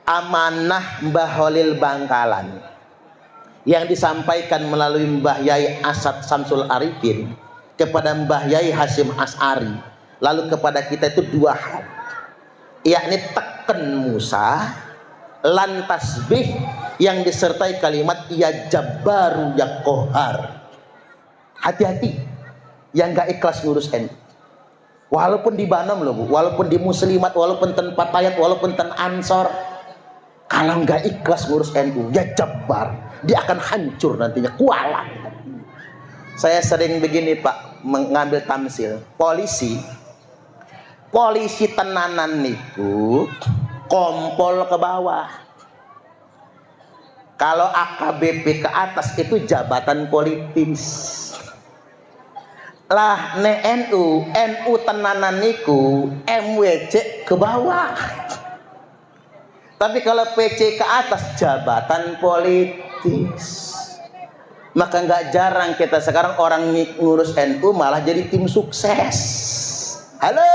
amanah Mbah Holil Bangkalan yang disampaikan melalui Mbah Yai Asad Samsul Arifin kepada Mbah Yai Hasyim As'ari, lalu kepada kita itu dua hal, yakni teken Musa lan tasbih yang disertai kalimat ya Jabbaru ya Qahar. Hati-hati yang gak ikhlas ngurus NU, walaupun di Banam loh Bu, walaupun di Muslimat, walaupun ten Patayat, walaupun ten Ansor, kalau nggak ikhlas ngurus NU, ya Jabbar, dia akan hancur nantinya, kualat. Saya sering begini Pak, mengambil tamsil. Polisi tenanan niku kompol ke bawah. Kalau AKBP ke atas itu jabatan politis. Lah NU tenanan niku MWC ke bawah. Tapi kalau PC ke atas jabatan politis. Maka nggak jarang kita sekarang orang ngurus NU malah jadi tim sukses. Halo.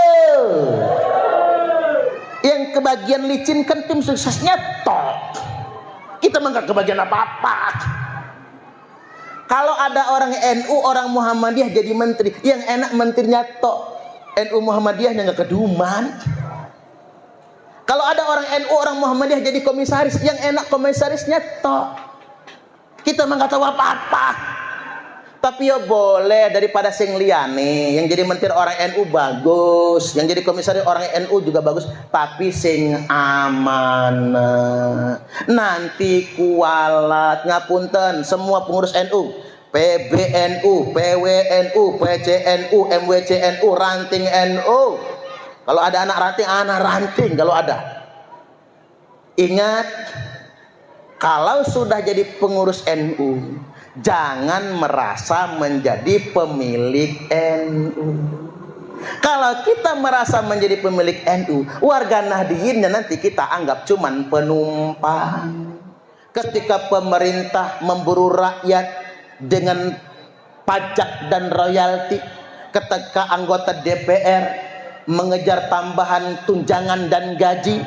Yang kebagian licin kan tim suksesnya tok. Kita mah nggak kebagian apa-apa. Kalau ada orang NU, orang Muhammadiyah jadi menteri, yang enak menterinya tok. NU Muhammadiyahnya nggak keduman. Kalau ada orang NU, orang Muhammadiyah jadi komisaris, yang enak komisarisnya tok. Kita mah nggak tahu apa-apa. Tapi ya boleh, daripada sing liyane, yang jadi menteri orang NU bagus, yang jadi komisaris orang NU juga bagus, tapi sing aman. Nanti kualat, ngapunten semua pengurus NU, PBNU, PWNU, PCNU, MWCNU, ranting NU. Kalau ada anak ranting kalau ada. Ingat, kalau sudah jadi pengurus NU, jangan merasa menjadi pemilik NU. Kalau kita merasa menjadi pemilik NU, warga Nahdiyinnya nanti kita anggap cuman penumpang. Ketika pemerintah memburu rakyat dengan pajak dan royalti, ketika anggota DPR mengejar tambahan tunjangan dan gaji,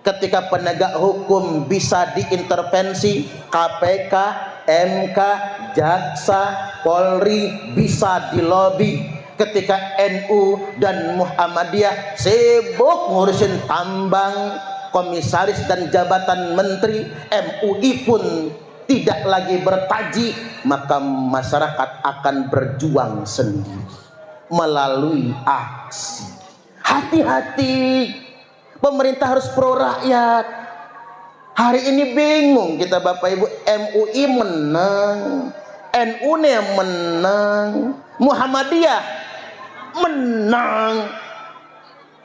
ketika penegak hukum bisa diintervensi, KPK, MK, Jaksa, Polri bisa dilobi, ketika NU dan Muhammadiyah sibuk ngurusin tambang, komisaris dan jabatan menteri, MUI pun tidak lagi bertaji, maka masyarakat akan berjuang sendiri melalui aksi. Hati-hati, pemerintah harus pro rakyat. Hari ini bingung kita Bapak Ibu, MUI menang, NU nya menang, Muhammadiyah menang,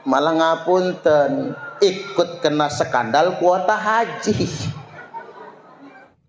malah ngapunten ikut kena skandal kuota haji.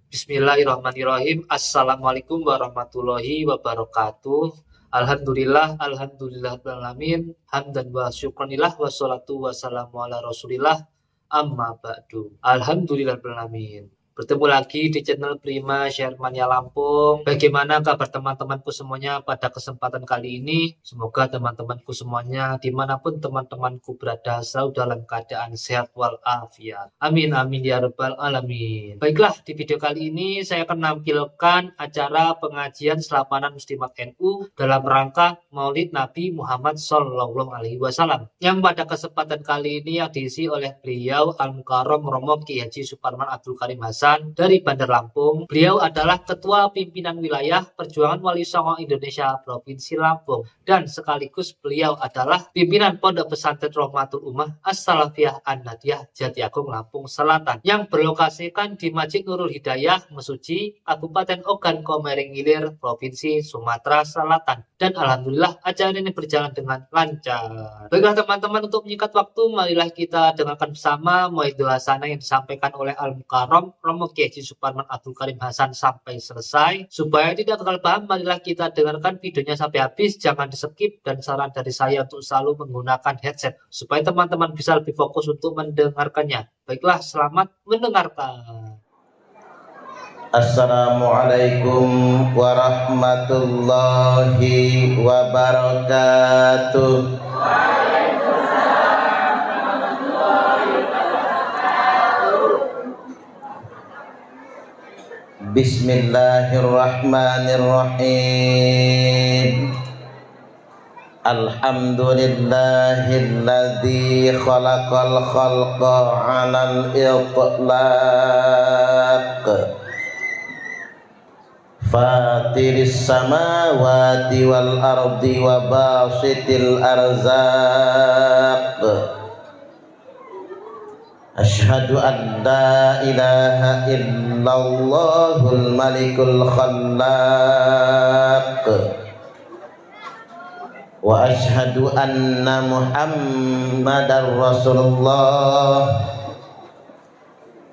Bismillahirrahmanirrahim. Assalamualaikum warahmatullahi wabarakatuh. Alhamdulillah alamin, hamdan wa syukranillah, wassalatu wassalamu ala rasulillah, amma ba'du. Alhamdulillah alamin. Bertemu lagi di channel Prima Shermania Lampung. Bagaimana kabar teman-temanku semuanya pada kesempatan kali ini? Semoga teman-temanku semuanya dimanapun teman-temanku berada selalu dalam keadaan sehat walafiat. Amin amin ya rabbal alamin. Baiklah, di video kali ini saya akan menampilkan acara pengajian Selamanan Muslimat NU dalam rangka Maulid Nabi Muhammad SAW, yang pada kesempatan kali ini yang diisi oleh beliau Al-Mukarram Romo Ki Haji Suparman Abdul Karim Hasan dari Bandar Lampung. Beliau adalah Ketua Pimpinan Wilayah Perjuangan Wali Songo Indonesia Provinsi Lampung, dan sekaligus beliau adalah pimpinan Pondok Pesantren Rahmatul Ummah As-Salafiyah An-Nadiyah Jati Agung Lampung Selatan, yang berlokasikan di Masjid Nurul Hidayah Mesuji, Kabupaten Ogan Komering Ilir, Provinsi Sumatera Selatan. Dan alhamdulillah acara ini berjalan dengan lancar. Baiklah teman-teman, untuk menyingkat waktu, marilah kita dengarkan bersama Mauidul Hasanah yang disampaikan oleh Al-Mukarram Romo Ki Haji Suparman Abdul Karim Hasan sampai selesai. Supaya tidak gagal paham, marilah kita dengarkan videonya sampai habis, jangan di skip, dan saran dari saya untuk selalu menggunakan headset supaya teman-teman bisa lebih fokus untuk mendengarkannya. Baiklah, selamat mendengarkan. Assalamualaikum warahmatullahi wabarakatuh. Bismillahirrahmanirrahim. Alhamdulillahilladzi khalaqal khalqa 'alal itlaq. Fatiris samawati wal ardi wa basitil arzaq. Asyhadu an la ilaha illallahul malikul khallaq. Wa asyhadu anna muhammadar rasulullah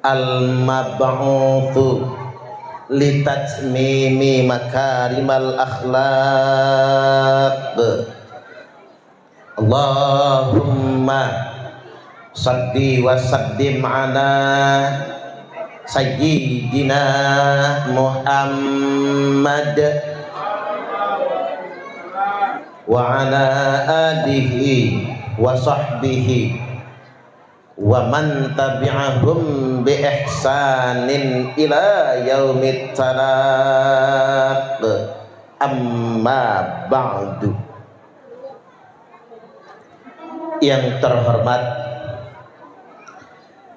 al-mab'utsu litatmimi makarimal akhlaq. Allahumma salli wa sallim ala sayyidina Muhammad wa ala alihi wa sahbihi wa man tabi'ahum bi ihsanin ila yaumit talaq. Amma ba'du. Yang terhormat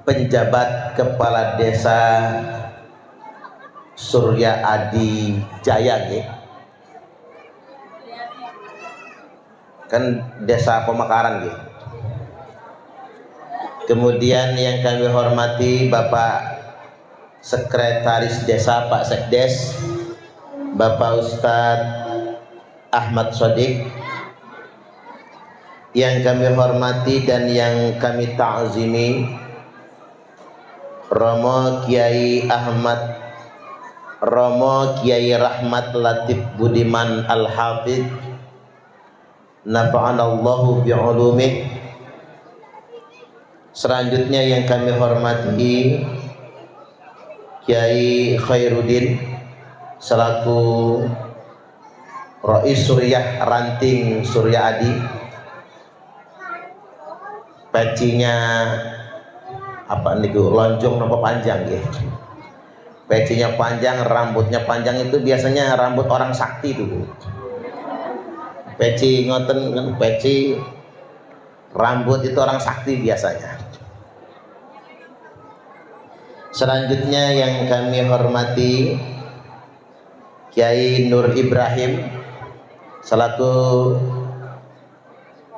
penjabat kepala desa Surya Adi Jaya, kan desa Pemekaran. Kemudian yang kami hormati Bapak Sekretaris Desa, Pak Sekdes, Bapak Ustadz Ahmad Sodik. Yang kami hormati dan yang kami ta'zimi Romo Kiai Rahmat Latif Budiman Al-Hafidh, nafa'anallahu bi'ulumih. Selanjutnya yang kami hormati Kiai Khairuddin selaku Rais Suryah Ranting Surya Adi. Pecinya apa niku, lonjong nopo panjang ya. Pecinya panjang, rambutnya panjang, itu biasanya rambut orang sakti itu. Peci ngoten kan, peci rambut itu orang sakti biasanya. Selanjutnya yang kami hormati Kiai Nur Ibrahim selaku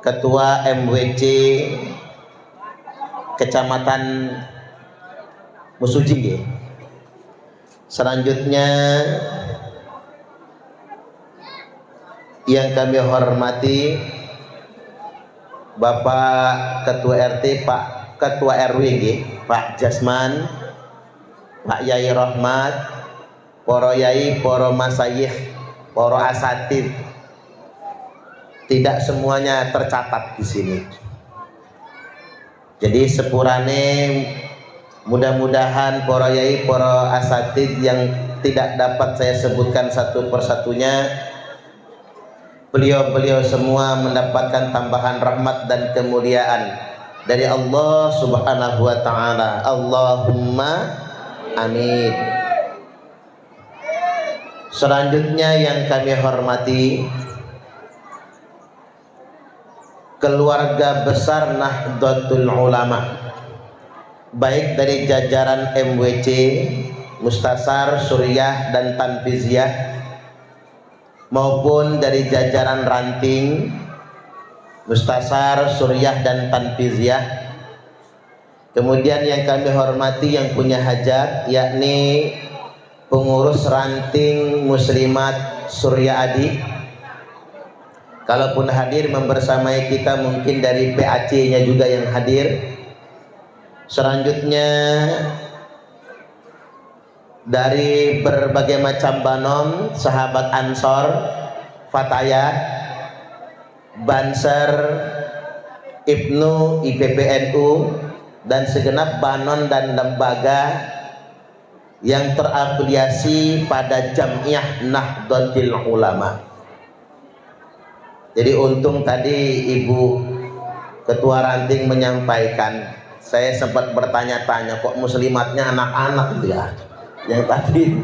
Ketua MWC Kecamatan Musujing. Selanjutnya yang kami hormati Bapak Ketua RT, Pak Ketua RW, Pak Jasman, Pak Yai Rahmat, poro yai, poro masayih, poro asatid. Tidak semuanya tercatat di sini. Jadi sepurane mudah-mudahan para yai, para asatid yang tidak dapat saya sebutkan satu persatunya, beliau-beliau semua mendapatkan tambahan rahmat dan kemuliaan dari Allah Subhanahu wa taala. Allahumma amin. Selanjutnya yang kami hormati keluarga besar Nahdlatul Ulama, baik dari jajaran MWC, Mustasar, Suryah dan Tanfiziyah, maupun dari jajaran Ranting, Mustasar, Suryah dan Tanfiziyah. Kemudian yang kami hormati yang punya hajat, yakni pengurus Ranting Muslimat Surya Adi. Kalaupun hadir membersamai kita, mungkin dari PAC-nya juga yang hadir. Selanjutnya dari berbagai macam banom, sahabat Ansor, Fatayat, Banser, Ibnu, IPPNU, dan segenap banon dan lembaga yang terafiliasi pada Jamiah Nahdlatul Ulama. Jadi untung tadi Ibu Ketua Ranting menyampaikan, saya sempat bertanya-tanya kok muslimatnya anak-anak gitu ya. Yang tadi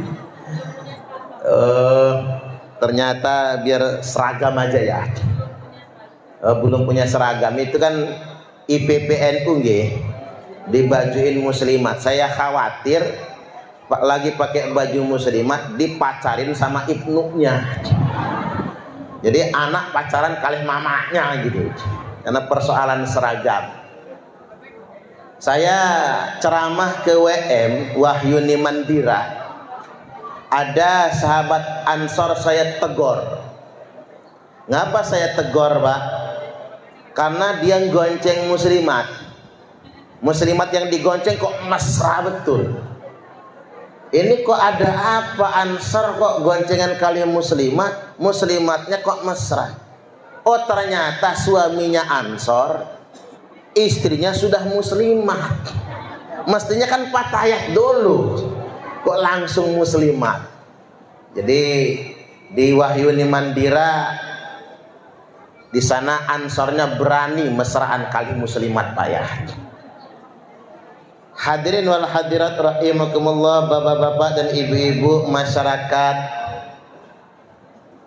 Ternyata biar seragam aja ya. Belum punya seragam itu kan IPPNU nggih, dibajuin muslimat. Saya khawatir lagi pakai baju muslimat dipacarin sama ibnunya. Jadi anak pacaran kali mamanya gitu. Karena persoalan seragam. Saya ceramah ke WM Wahyuni Mandira. Ada sahabat Ansor saya tegur. Ngapa saya tegur, Pak? Karena dia gonceng muslimat. Muslimat yang digonceng kok mesra betul. Ini kok ada apa, Ansor kok goncengan kali muslimat, muslimatnya kok mesra. Oh ternyata suaminya Ansor, istrinya sudah muslimat. Mestinya kan patayat dulu, kok langsung muslimat. Jadi di Wahyuni Mandira, di sana Ansornya berani mesraan kali muslimat, Pak ya. Hadirin wal hadirat rahimakumullah, bapak-bapak dan ibu-ibu masyarakat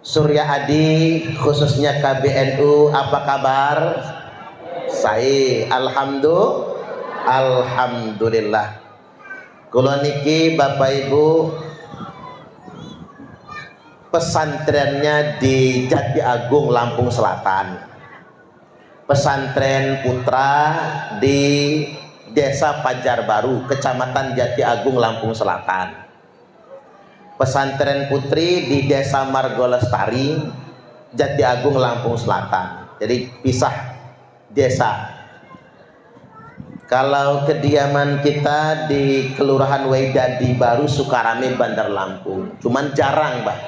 Surya Adi, khususnya KBNU, apa kabar? Saya alhamdulillah. Kula niki Bapak Ibu pesantrennya di Jati Agung Lampung Selatan. Pesantren Putra di Desa Pajar Baru, Kecamatan Jati Agung, Lampung Selatan. Pesantren Putri di Desa Margo Lestari, Jati Agung, Lampung Selatan. Jadi pisah desa. Kalau kediaman kita di Kelurahan Wedadi Baru, Sukarame, Bandar Lampung. Cuman jarang, Mbak.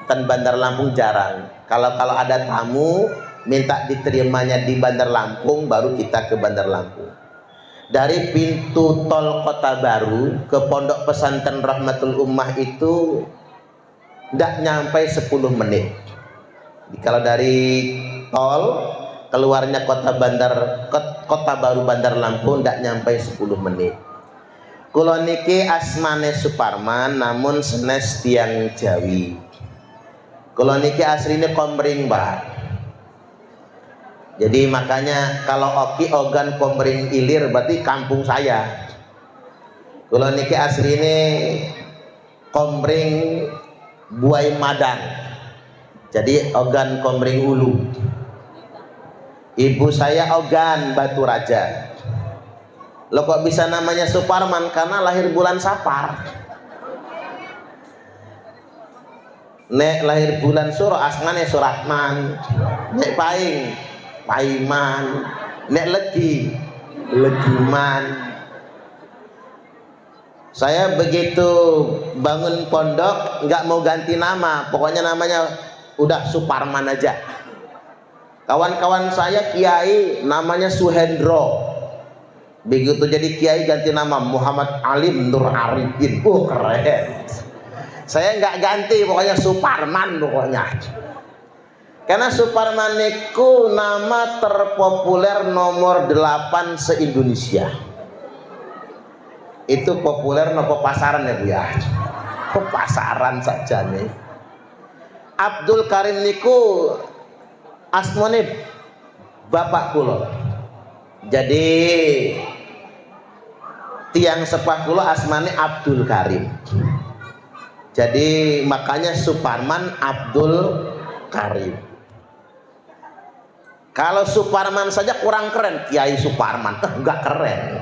Dan Bandar Lampung jarang. Kalau ada tamu minta diterimanya di Bandar Lampung, baru kita ke Bandar Lampung. Dari pintu tol Kota Baru ke Pondok Pesantren Rahmatul Ummah itu tidak nyampe 10 menit. Kalau dari tol keluarnya Kota Baru Bandar Lampung tidak nyampe 10 menit. Kula niki asmane Suparman namun senes tiang Jawi. Kula niki asline Komering, Mbak. Jadi makanya kalau oki ogan Komering Ilir berarti kampung saya. Kalau niki asli ini Komering Buai Madang. Jadi ogan Komering Ulu. Ibu saya ogan Batu Raja. Lo kok bisa namanya Suparman? Karena lahir bulan Sapar. Nek lahir bulan Suro asmane Suratman. Nek Paing Paiman, nek Legiman. Saya begitu bangun pondok nggak mau ganti nama, pokoknya namanya udah Suparman aja. Kawan-kawan saya kiai namanya Suhendro, begitu jadi kiai ganti nama Muhammad Alim Nur Arifin. Keren. Saya nggak ganti, pokoknya Suparman pokoknya. Karena Suparman niku nama terpopuler nomor 8 se-Indonesia. Itu populer nopo pasaran ya Bu ya. Pasaran saja nih. Abdul Karim niku asmane bapak kula. Jadi tiang sepah kula asmane Abdul Karim. Jadi makanya Suparman Abdul Karim. Kalau Suparman saja kurang keren, Kiai Suparman enggak keren.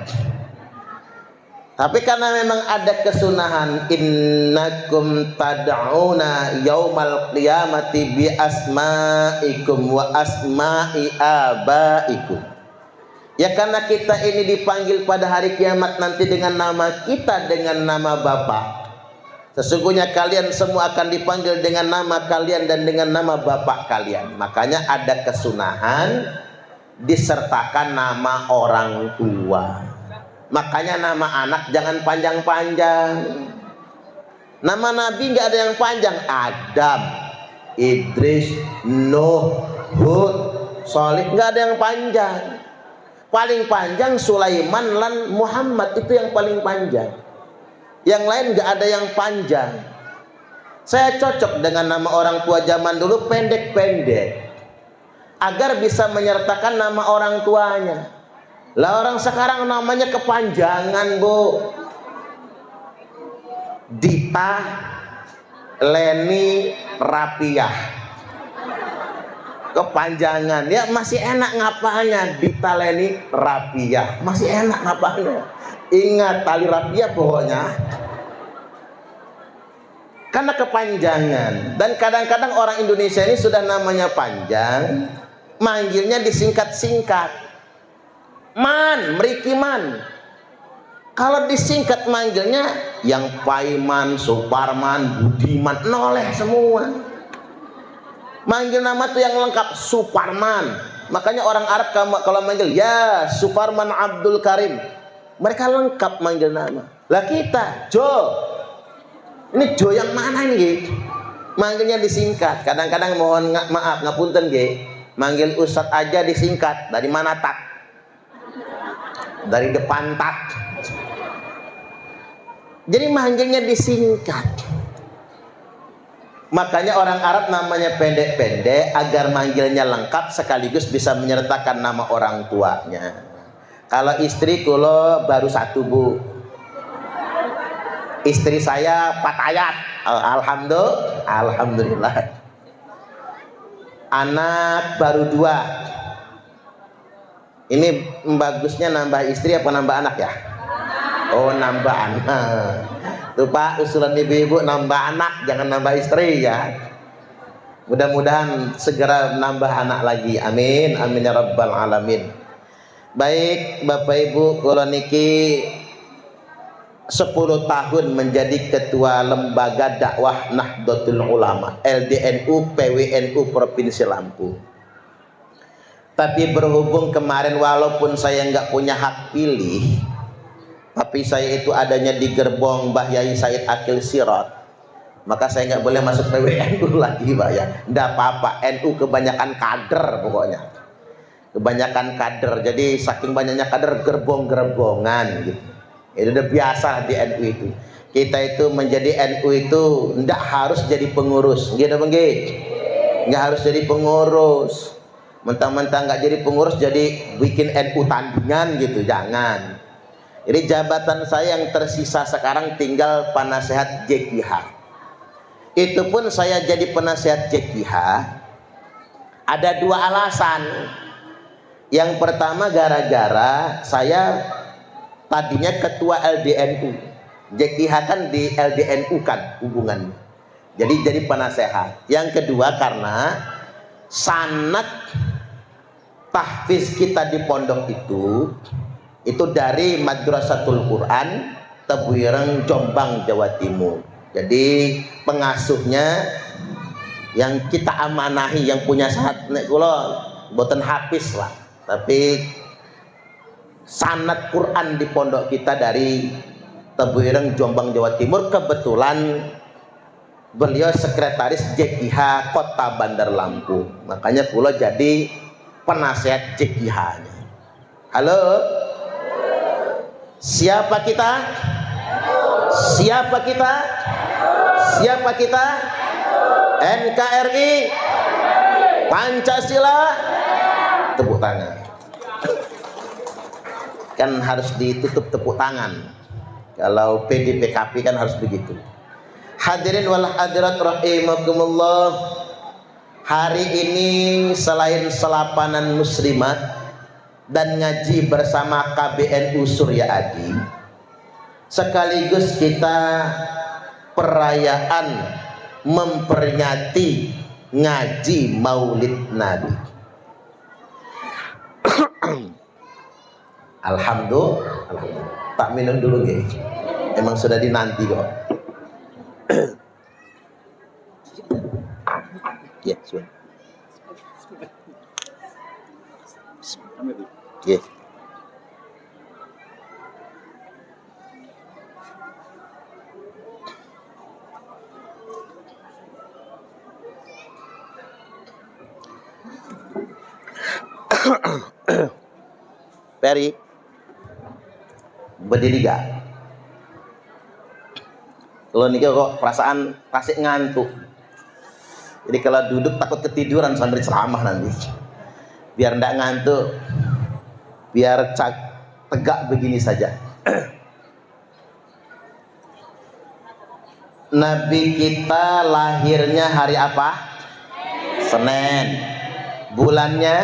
Tapi karena memang ada kesunahan, innakum tad'una yaumal qiyamati bi asma'ikum wa asma'i abaikum. Ya karena kita ini dipanggil pada hari kiamat nanti dengan nama kita, dengan nama Bapak. Sesungguhnya kalian semua akan dipanggil dengan nama kalian dan dengan nama bapak kalian. Makanya ada kesunahan disertakan nama orang tua. Makanya nama anak jangan panjang-panjang. Nama Nabi nggak ada yang panjang. Adam, Idris, Nuh, Hud, Sholih, nggak ada yang panjang. Paling panjang Sulaiman lan Muhammad, itu yang paling panjang. Yang lain nggak ada yang panjang. Saya cocok dengan nama orang tua zaman dulu pendek-pendek, agar bisa menyertakan nama orang tuanya. Lah orang sekarang namanya kepanjangan, Bu. Dita Leni Rapiah, kepanjangan. Ya masih enak ngapanya, Dita Leni Rapiah, masih enak ngapanya. Ingat tali rapiah pokoknya, karena kepanjangan. Dan kadang-kadang orang Indonesia ini sudah namanya panjang, manggilnya disingkat-singkat. Man, Merikiman. Kalau disingkat manggilnya yang Paiman, Suparman, Budiman, noleh semua. Manggil nama tuh yang lengkap Suparman. Makanya orang Arab kalau manggil ya Suparman Abdul Karim, mereka lengkap manggil nama. Lah kita Jo, ini Jo yang mana ini? Manggilnya disingkat. Kadang-kadang mohon maaf ngapunten nggih, manggil Ustadz aja disingkat. Dari mana tak? Dari depan tak. Jadi manggilnya disingkat. Makanya orang Arab namanya pendek-pendek agar manggilnya lengkap sekaligus bisa menyertakan nama orang tuanya. Kalau istri kulo baru satu, Bu. Istri saya Patayat. Alhamdulillah. Anak baru 2. Ini bagusnya nambah istri apa nambah anak ya? Oh, nambah anak. Tuh Pak, usulan ibu-ibu nambah anak, jangan nambah istri ya. Mudah-mudahan segera nambah anak lagi. Amin, amin ya rabbal alamin. Baik Bapak Ibu, kula niki 10 tahun menjadi ketua lembaga dakwah Nahdlatul Ulama LDNU PWNU Provinsi Lampung. Tapi berhubung kemarin walaupun saya nggak punya hak pilih, tapi saya itu adanya di gerbong Mbah Yai Said Akil Sirot, maka saya nggak boleh masuk PWNU lagi, Pak ya. Nggak apa-apa, NU kebanyakan kader pokoknya, kebanyakan kader. Jadi saking banyaknya kader, gerbong-gerbongan gitu. Itu udah biasa di NU itu. Kita itu menjadi NU itu nggak harus jadi pengurus, gitu bang? Nggak harus jadi pengurus. Mentang-mentang nggak jadi pengurus jadi bikin NU tandingan gitu, jangan. Jadi jabatan saya yang tersisa sekarang tinggal penasehat JKH. Itu pun saya jadi penasehat JKH ada 2 alasan. Yang pertama gara-gara saya tadinya ketua LDNU. JKH kan di LDNU kan hubungannya. Jadi penasehat. Yang kedua karena sanad tahfiz kita di pondok itu dari Madrasatul Quran Tebuireng Jombang Jawa Timur. Jadi pengasuhnya yang kita amanahi, yang punya sanad nek kula mboten hafiz lah, tapi sanad Quran di pondok kita dari Tebuireng Jombang Jawa Timur. Kebetulan beliau sekretaris JKH Kota Bandar Lampung, makanya kula jadi penasehat JKH-nya. Halo, siapa kita? Siapa kita? Siapa kita? NKRI, Pancasila, tepuk tangan. Kan harus ditutup tepuk tangan. Kalau PDPKP kan harus begitu. Hadirin wal hadirat rahimakumullah. Hari ini selain selapanan muslimat dan ngaji bersama KBNU Surya Adi, sekaligus kita perayaan memperingati ngaji Maulid Nabi. Alhamdulillah. Tak minum dulu nggih. Emang sudah dinanti kok. Ya, sudah. Ya. Peri berdiri gak? Kalau nih kok perasaan kasih ngantuk. Jadi kalau duduk takut ketiduran sambil ceramah nanti. Biar ndak ngantuk, biar tegak begini saja. Nabi kita lahirnya hari apa? Senin. Bulannya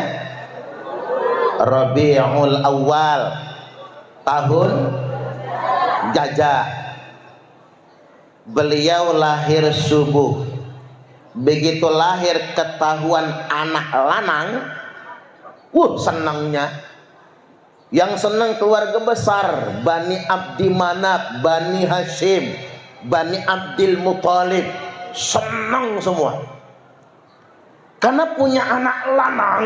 Rabiul Awal, tahun Gajah. Beliau lahir subuh. Begitu lahir ketahuan anak lanang, senangnya. Yang senang keluarga besar, Bani Abdi Manaf, Bani Hashim, Bani Abdul Muthalib, senang semua. Karena punya anak lanang.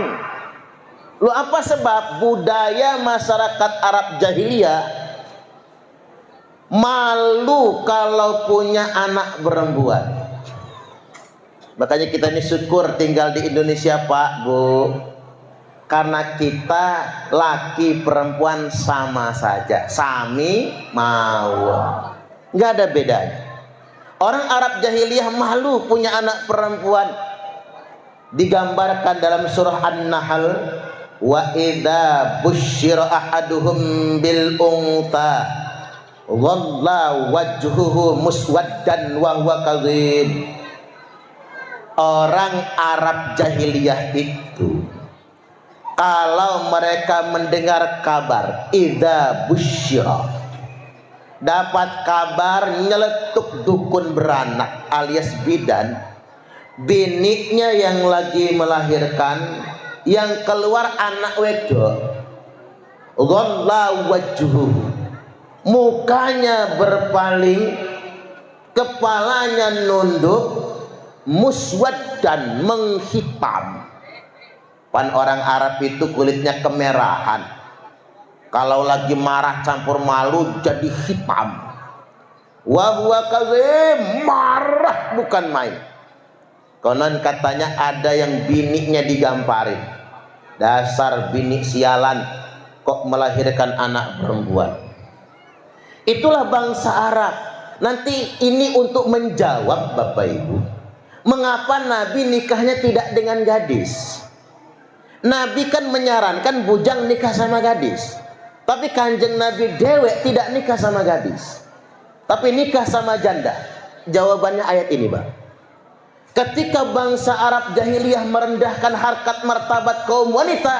Lu apa sebab? Budaya masyarakat Arab jahiliyah malu kalau punya anak perempuan. Makanya kita ini syukur tinggal di Indonesia, Pak, Bu. Karena kita laki perempuan sama saja, sami mau, nggak ada bedanya. Orang Arab jahiliyah malu punya anak perempuan. Digambarkan dalam surah An-Nahl, wa idza busyira ahaduhum bil unta dhalla wajhuhu muswaddan wa huwa kadhib. Orang Arab jahiliyah itu kalau mereka mendengar kabar idza busyira, dapat kabar nyeletuk dukun beranak alias bidan, biniknya yang lagi melahirkan, yang keluar anak wedok, dhalla wajhuhu, mukanya berpaling, kepalanya nunduk, muswaddan, menghitam. Pan orang Arab itu kulitnya kemerahan, kalau lagi marah campur malu jadi hitam. Wa huwa kazim, marah bukan main. Konon katanya ada yang biniknya digamparin. Dasar binik sialan, kok melahirkan anak perempuan. Itulah bangsa Arab. Nanti ini untuk menjawab Bapak Ibu, mengapa Nabi nikahnya tidak dengan gadis? Nabi kan menyarankan bujang nikah sama gadis. Tapi Kanjeng Nabi dewek tidak nikah sama gadis, tapi nikah sama janda. Jawabannya ayat ini, Bang. Ketika bangsa Arab jahiliyah merendahkan harkat martabat kaum wanita,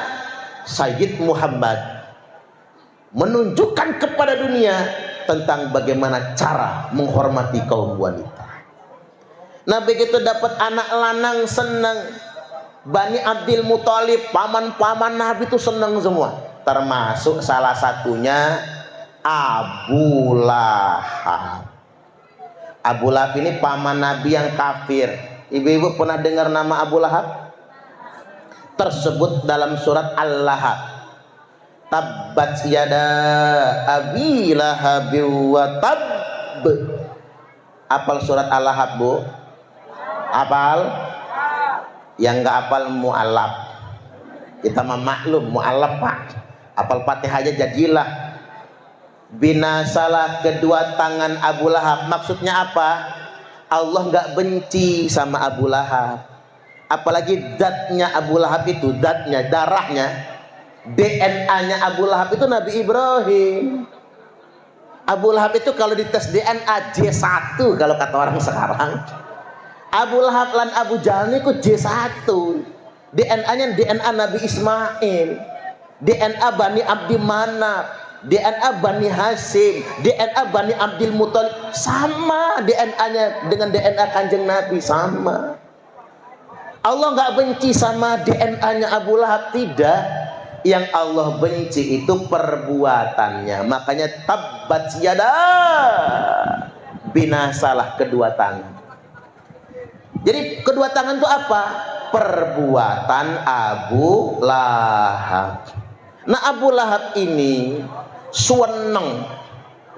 Sayyid Muhammad menunjukkan kepada dunia tentang bagaimana cara menghormati kaum wanita. Nah, begitu dapat anak lanang senang. Bani Abdul Muthalib, paman-paman Nabi itu senang semua. Termasuk salah satunya Abu Lahab. Abu Lahab ini paman Nabi yang kafir. Ibu-ibu pernah dengar nama Abu Lahab? Tersebut dalam surat Al-Lahab. Tabbat yada Abi Lahab wa tab. Apal surat Al-Lahab, Bu? Apal? Yang nggak apal mu'alaf. Kita mah maklum mu'alaf, Pak. Apal Fatihah aja jadilah. Binasalah kedua tangan Abu Lahab. Maksudnya apa? Allah nggak benci sama Abu Lahab. Apalagi zatnya Abu Lahab itu, zatnya, darahnya, DNA-nya Abu Lahab itu Nabi Ibrahim. Abu Lahab itu kalau dites DNA J1 kalau kata orang sekarang. Abu Lahab lan Abu Jahal niku J1. DNA-nya DNA Nabi Ismail, DNA Bani Abdi Manaf, DNA Bani Hashim, DNA Bani Abdul Muthalib, sama DNA-nya dengan DNA Kanjeng Nabi, sama. Allah nggak benci sama DNA-nya Abu Lahab, tidak. Yang Allah benci itu perbuatannya. Makanya tabbat yada, binasalah kedua tangan. Jadi kedua tangan itu apa? Perbuatan Abu Lahab. Nah, Abu Lahab ini seneng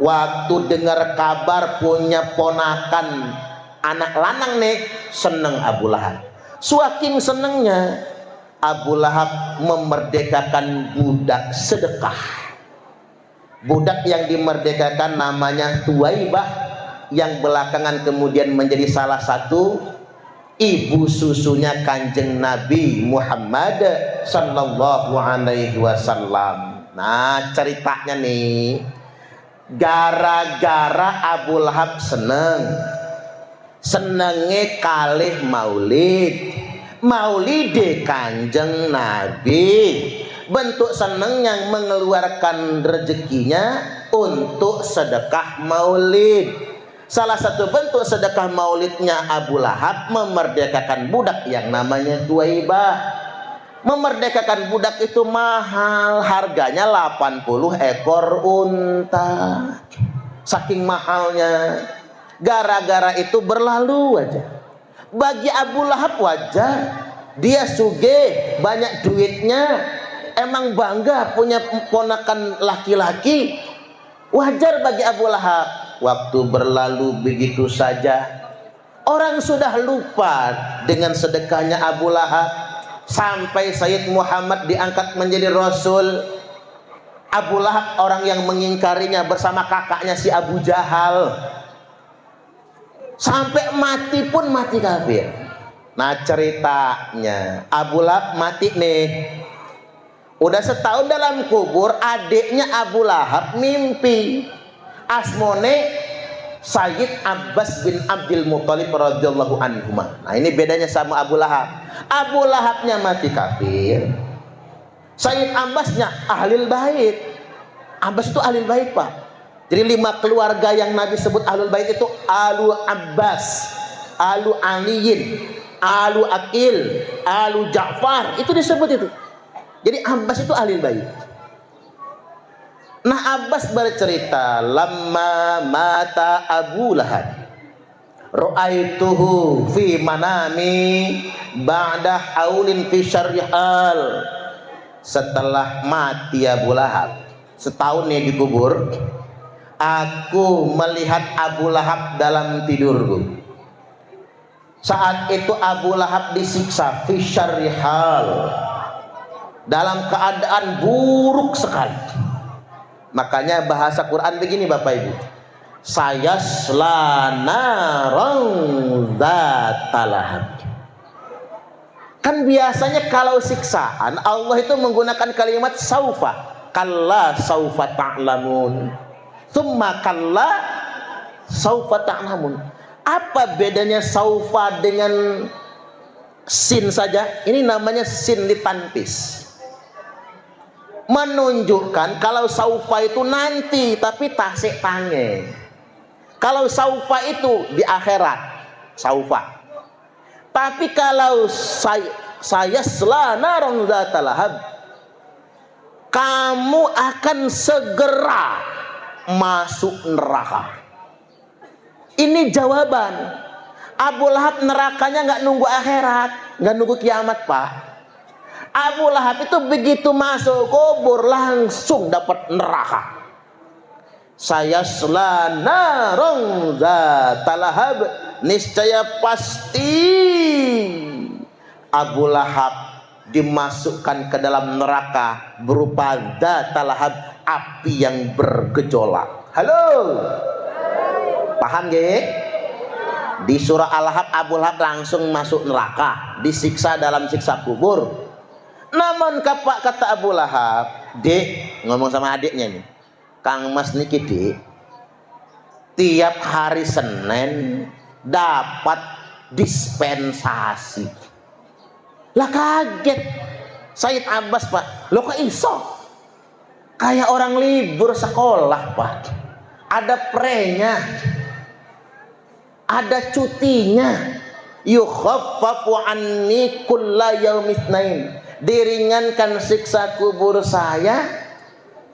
waktu dengar kabar punya ponakan anak lanang nih, seneng Abu Lahab. Saking senengnya Abu Lahab memerdekakan budak sedekah. Budak yang dimerdekakan namanya Tuwaibah yang belakangan kemudian menjadi salah satu ibu susunya Kanjeng Nabi Muhammad sallallahu alaihi wasallam. Nah, ceritanya nih, gara-gara Abu Lahab senenge kalih maulide Kanjeng Nabi, bentuk seneng yang mengeluarkan rezekinya untuk sedekah maulid. Salah satu bentuk sedekah maulidnya Abu Lahab memerdekakan budak yang namanya Tuwaibah. Memerdekakan budak itu mahal, harganya 80 ekor unta. Saking mahalnya, gara-gara itu berlalu aja. Bagi Abu Lahab wajar, dia sugih, banyak duitnya, emang bangga punya ponakan laki-laki. Wajar bagi Abu Lahab. Waktu berlalu begitu saja, orang sudah lupa dengan sedekahnya Abu Lahab. Sampai Sayyid Muhammad diangkat menjadi Rasul, Abu Lahab orang yang mengingkarinya bersama kakaknya si Abu Jahal. Sampai mati pun mati kafir. Nah, ceritanya Abu Lahab mati nih. Udah setahun dalam kubur, adiknya Abu Lahab mimpi. Asmone Sayyid Abbas bin Abdul Muthalib radhiyallahu anhu. Nah, ini bedanya sama Abu Lahab. Abu Lahabnya mati kafir, Sayyid Abbasnya ahlul bait. Abbas itu ahlul bait, Pak. Jadi 5 keluarga yang Nabi sebut ahlul bait itu Alu Abbas, Alu Aliyin, Alu Aqil, Alu Ja'far, itu disebut itu. Jadi Abbas itu ahlul bait. Nah, Abbas bercerita, lamma mata Abu Lahab ra'aituhu fi manami ba'da haulin fi syarrihal. Setelah mati Abu Lahab, setahun nih dikubur, aku melihat Abu Lahab dalam tidurku. Saat itu Abu Lahab disiksa fi syarrihal, dalam keadaan buruk sekali. Makanya bahasa Quran begini Bapak Ibu, sayasla naran dzatalahab. Kan biasanya kalau siksaan Allah itu menggunakan kalimat saufa, kalla saufa ta'lamun, tsumma kalla saufa ta'lamun. Apa bedanya saufa dengan sin saja? Ini namanya sin ditanpis, menunjukkan kalau saufa itu nanti, tapi tasik tange. Kalau saufa itu di akhirat, saufa. Tapi kalau saya selana rongzatalahab, kamu akan segera masuk neraka. Ini jawaban. Abu Lahab nerakanya nggak nunggu akhirat, nggak nunggu kiamat, Pak. Abu Lahab itu begitu masuk kubur langsung dapat neraka. Saya selana rongzatalahab, niscaya pasti Abu Lahab dimasukkan ke dalam neraka berupa dzatalahab, api yang bergejolak. Halo, paham gak? Di surah Al-Lahab Abu Lahab langsung masuk neraka, disiksa dalam siksa kubur. Namun kata Abu Lahab, dek, ngomong sama adiknya nih, Kang Mas niki dek, tiap hari Senin dapat dispensasi. Lah kaget Sayyid Abbas, Pak, lo kok iso? Kayak orang libur sekolah, Pak, ada prenya, ada cutinya. Yukhaffafu anni kulla yaumitsnain, diringankan siksa kubur saya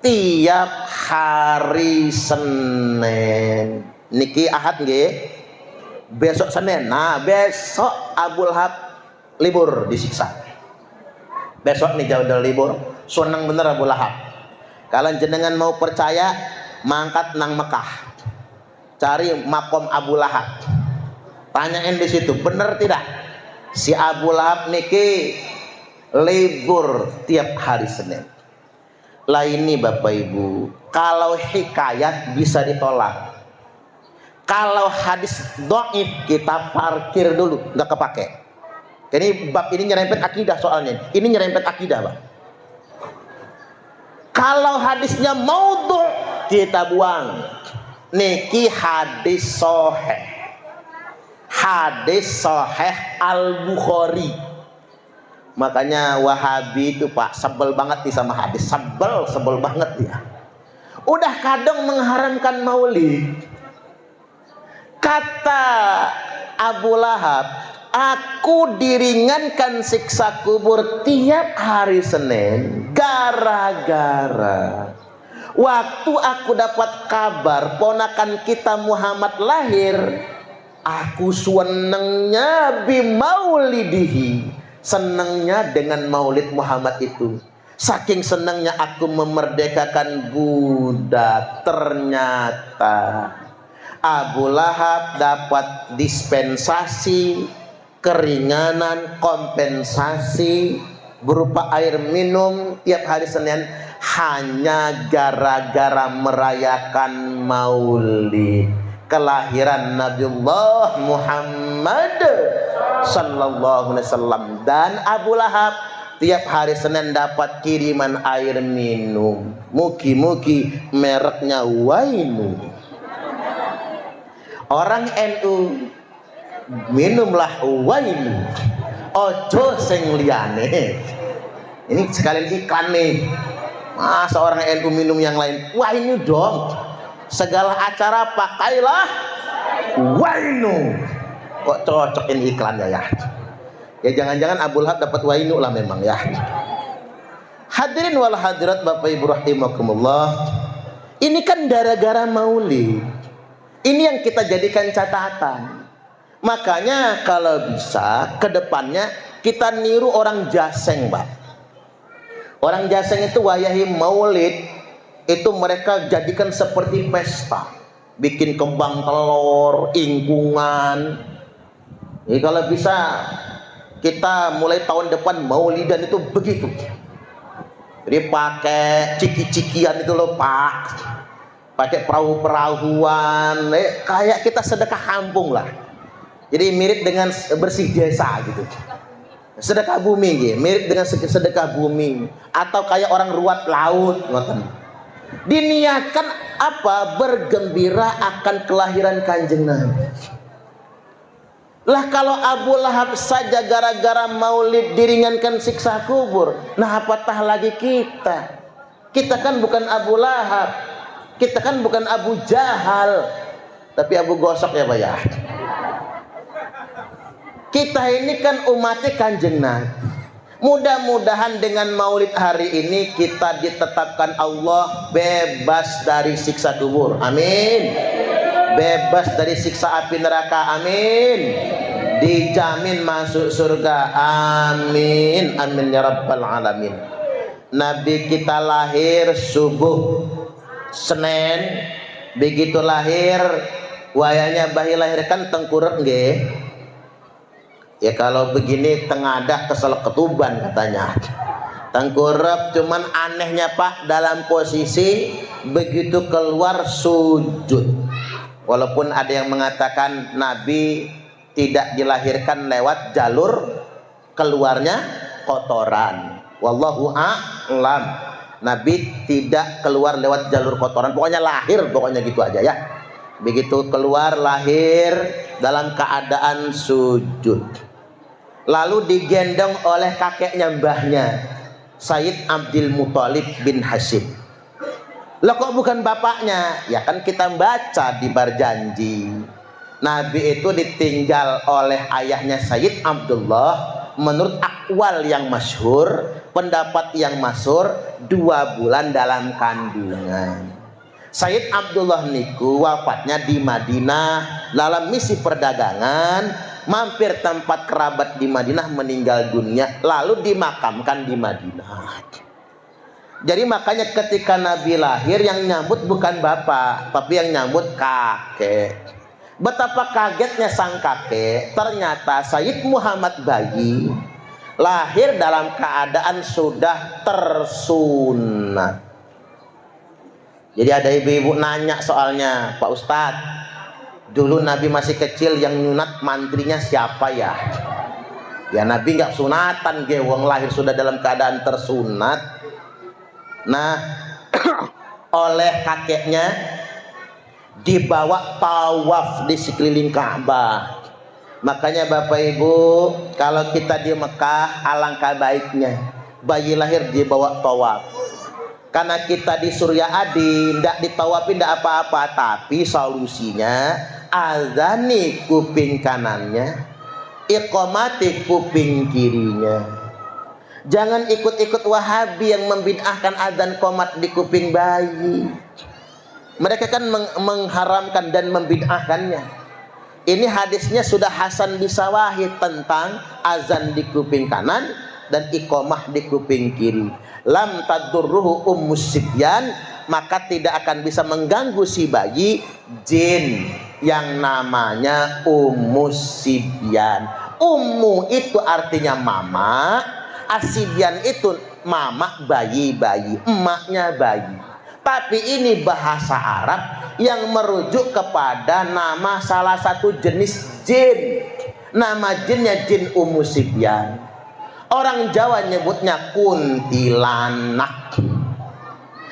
tiap hari Senin. Niki Ahad nggih, besok Senin. Nah, besok Abu Lahab libur disiksa. Besok nih jauh dari libur, seneng bener Abu Lahab. Kalau jenengan mau percaya, mangkat nang Mekah, cari makom Abu Lahab, tanyain di situ, bener tidak si Abu Lahab niki libur tiap hari Senin. Lah ini Bapak Ibu, kalau hikayat bisa ditolak, Kalau hadis dhaif kita parkir dulu, nggak kepake. Ini bab ini nyerempet akidah soalnya. Ini nyerempet akidah, Bang. Kalau hadisnya maudhu kita buang. Niki hadis sahih. Hadis sahih Al-Bukhari. Makanya Wahabi itu Pak sebel banget nih sama hadis. Sebel banget ya. Udah kadang mengharamkan maulid. Kata Abu Lahab, aku diringankan siksa kubur tiap hari Senin gara-gara waktu aku dapat kabar ponakan kita Muhammad lahir, aku senengnya bimaulidihi, senengnya dengan maulid Muhammad itu. Saking senangnya aku memerdekakan budak. Ternyata Abu Lahab dapat dispensasi, keringanan, kompensasi berupa air minum tiap hari Senin hanya gara-gara merayakan maulid kelahiran Nabiullah Muhammad sallallahu alaihi wasallam. Dan Abu Lahab tiap hari Senin dapat kiriman air minum, mugi-mugi mereknya Wainu. Orang NU minumlah Wainu, ojo sing liyane. Ini sekalian iklan nih. Masa orang NU minum yang lain? Wainu dong. Segala acara pakailah Wainu. Kok cocokin iklannya ya? Ya jangan-jangan Abu Lahab dapat Wainu lah memang ya. Hadirin wal hadirat Bapak Ibu rahimakumullah. Ini kan gara-gara maulid. Ini yang kita jadikan catatan. Makanya kalau bisa ke depannya kita niru orang Jaseng, Pak. Orang Jaseng itu wayahi maulid itu mereka jadikan seperti pesta. Bikin kembang telur, ingkungan. Jadi kalau bisa kita mulai tahun depan maulidan itu begitu. Jadi pakai ciki-cikian itu loh, Pak. Pakai perahu-perahuan, kayak kita sedekah kampung lah. Jadi mirip dengan bersih desa gitu. Sedekah bumi gitu, mirip dengan sedekah bumi. Atau kayak orang ruat laut, diniatkan apa? Bergembira akan kelahiran Kanjeng Nabi. Lah kalau Abu Lahab saja gara-gara maulid diringankan siksa kubur, nah apatah lagi kita? Kita kan bukan Abu Lahab, kita kan bukan Abu Jahal, tapi Abu Gosok ya Pak ya. Kita ini kan umatnya Kanjeng Nabi. Mudah-mudahan dengan maulid hari ini kita ditetapkan Allah bebas dari siksa kubur. Amin. Bebas dari siksa api neraka. Amin. Dijamin masuk surga. Amin. Amin ya rabbal alamin. Nabi kita lahir subuh Senin. Begitu lahir wayanya bayi lahirkan tengkurep nggih. Ya kalau begini tengadah kesel ketuban katanya. Tengkurap, cuman anehnya Pak dalam posisi begitu keluar sujud. Walaupun ada yang mengatakan Nabi tidak dilahirkan lewat jalur keluarnya kotoran. Wallahu a'lam. Nabi tidak keluar lewat jalur kotoran. Pokoknya lahir, pokoknya gitu aja ya. Begitu keluar lahir dalam keadaan sujud. Lalu digendong oleh kakeknya mbahnya Sayyid Abdul Muthalib bin Hashim. Lah kok bukan bapaknya? Ya kan kita baca di Barjanji Nabi itu ditinggal oleh ayahnya Sayyid Abdullah. Menurut akwal yang masyhur, pendapat yang masyhur, 2 bulan dalam kandungan. Sayyid Abdullah niku wafatnya di Madinah dalam misi perdagangan. Mampir tempat kerabat di Madinah meninggal dunia, lalu dimakamkan di Madinah. Jadi makanya ketika Nabi lahir yang nyambut bukan bapak, tapi yang nyambut kakek. Betapa kagetnya sang kakek, ternyata Sayyid Muhammad bayi lahir dalam keadaan sudah tersunat. Jadi ada ibu-ibu nanya soalnya, Pak Ustadz, Dulu Nabi masih kecil, yang nyunat mantrinya siapa ya? Ya Nabi nggak sunatan, gewong lahir sudah dalam keadaan tersunat. Nah, oleh kakeknya dibawa tawaf di sekeliling Ka'bah. Makanya Bapak Ibu, kalau kita di Mekah, alangkah baiknya bayi lahir dibawa tawaf. Karena kita di Surya Adi tidak ditawafin tidak apa-apa, tapi solusinya azani kuping kanannya, iqamati kuping kirinya. Jangan ikut-ikut Wahabi yang membid'ahkan azan qomat di kuping bayi. Mereka kan mengharamkan dan membid'ahkannya. Ini hadisnya sudah hasan bisawahid tentang azan di kuping kanan dan iqamah di kuping kiri. Lam tadurruhu ummus sibyan, maka tidak akan bisa mengganggu si bayi jin yang namanya ummus sibyan. Ummu itu artinya mama, asibyan itu mama bayi-bayi, emaknya bayi. Tapi ini bahasa Arab yang merujuk kepada nama salah satu jenis jin. Nama jinnya jin ummus sibyan. Orang Jawa nyebutnya kuntilanak.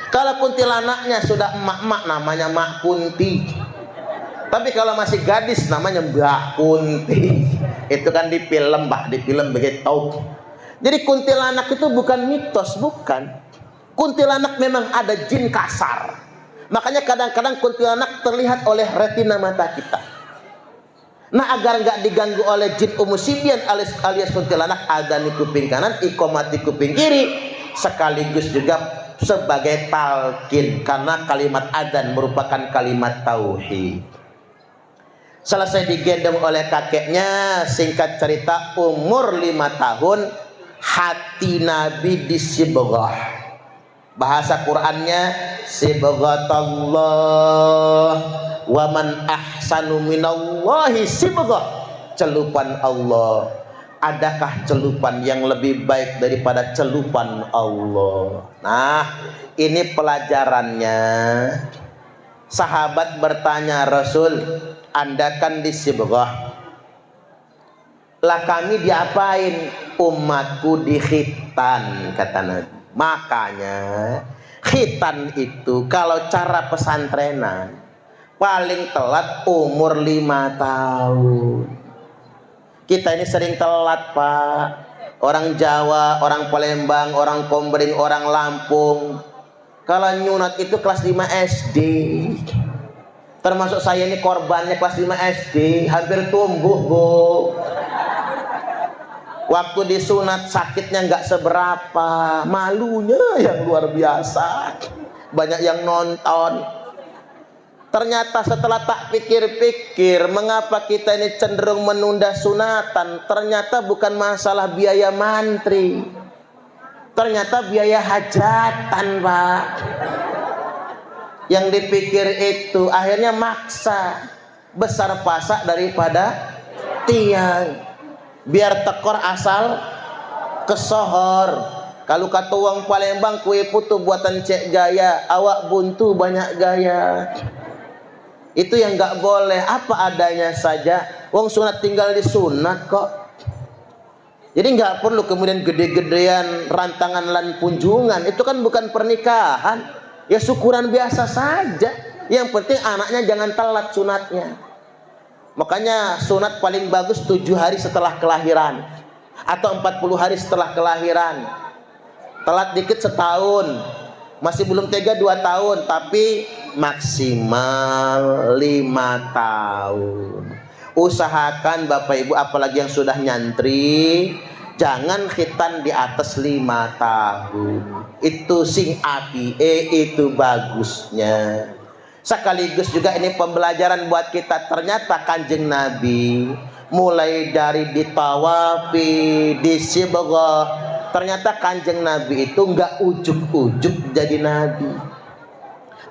Kalau kuntilanaknya sudah emak-emak namanya Mak Kunti. Tapi kalau masih gadis namanya Mbak Kunti. Itu kan di film, Mbak, di film begitu. Jadi kuntilanak itu bukan mitos, bukan. Kuntilanak memang ada jin kasar. Makanya kadang-kadang kuntilanak terlihat oleh retina mata kita. Nah, agar nggak diganggu oleh jin umusibyan alias kuntilanak, adhan di kuping kanan, iqamah di kuping kiri, sekaligus juga sebagai talqin, karena kalimat adhan merupakan kalimat tauhid. Selesai digendong oleh kakeknya, singkat cerita umur 5 tahun hati Nabi disibghah. Bahasa Qur'annya sibghatallah wa man ahsanu minallahi sibghah. Celupan Allah. Adakah celupan yang lebih baik daripada celupan Allah? Nah, ini pelajarannya. Sahabat bertanya, Rasul, Anda kan disibghah, lah kami diapain? Umatku dikhitan, kata Nabi. Makanya khitan itu kalau cara pesantrenan paling telat umur 5 tahun. Kita ini sering telat, Pak. Orang Jawa, orang Palembang, orang Komering, orang Lampung, kalau nyunat itu kelas 5 SD. Termasuk saya ini korbannya kelas 5 SD, hampir tumbuh, Bu. Waktu disunat sakitnya nggak seberapa, malunya yang luar biasa. Banyak yang nonton. Ternyata setelah tak pikir-pikir, mengapa kita ini cenderung menunda sunatan? Ternyata bukan masalah biaya mantri, ternyata biaya hajatan, Pak. Yang dipikir itu akhirnya maksa, besar pasak daripada tiang. Biar tekor asal kesohor. Kalau kata wong Palembang, kue putu buatan Cek Gaya, awak buntu banyak gaya. Itu yang nggak boleh, apa adanya saja. Wong sunat tinggal di sunat kok. Jadi nggak perlu kemudian gede-gedean rantangan lan punjungan. Itu kan bukan pernikahan. Ya syukuran biasa saja. Yang penting anaknya jangan telat sunatnya. Makanya sunat paling bagus 7 hari setelah kelahiran atau 40 hari setelah kelahiran. Telat dikit setahun, masih belum tega 2 tahun, tapi maksimal 5 tahun. Usahakan Bapak Ibu, apalagi yang sudah nyantri, jangan khitan di atas 5 tahun. Itu sing api, itu bagusnya. Sekaligus juga ini pembelajaran buat kita. Ternyata Kanjeng Nabi mulai dari ditawafi, disibghah, ternyata Kanjeng Nabi itu nggak ujuk-ujuk jadi Nabi.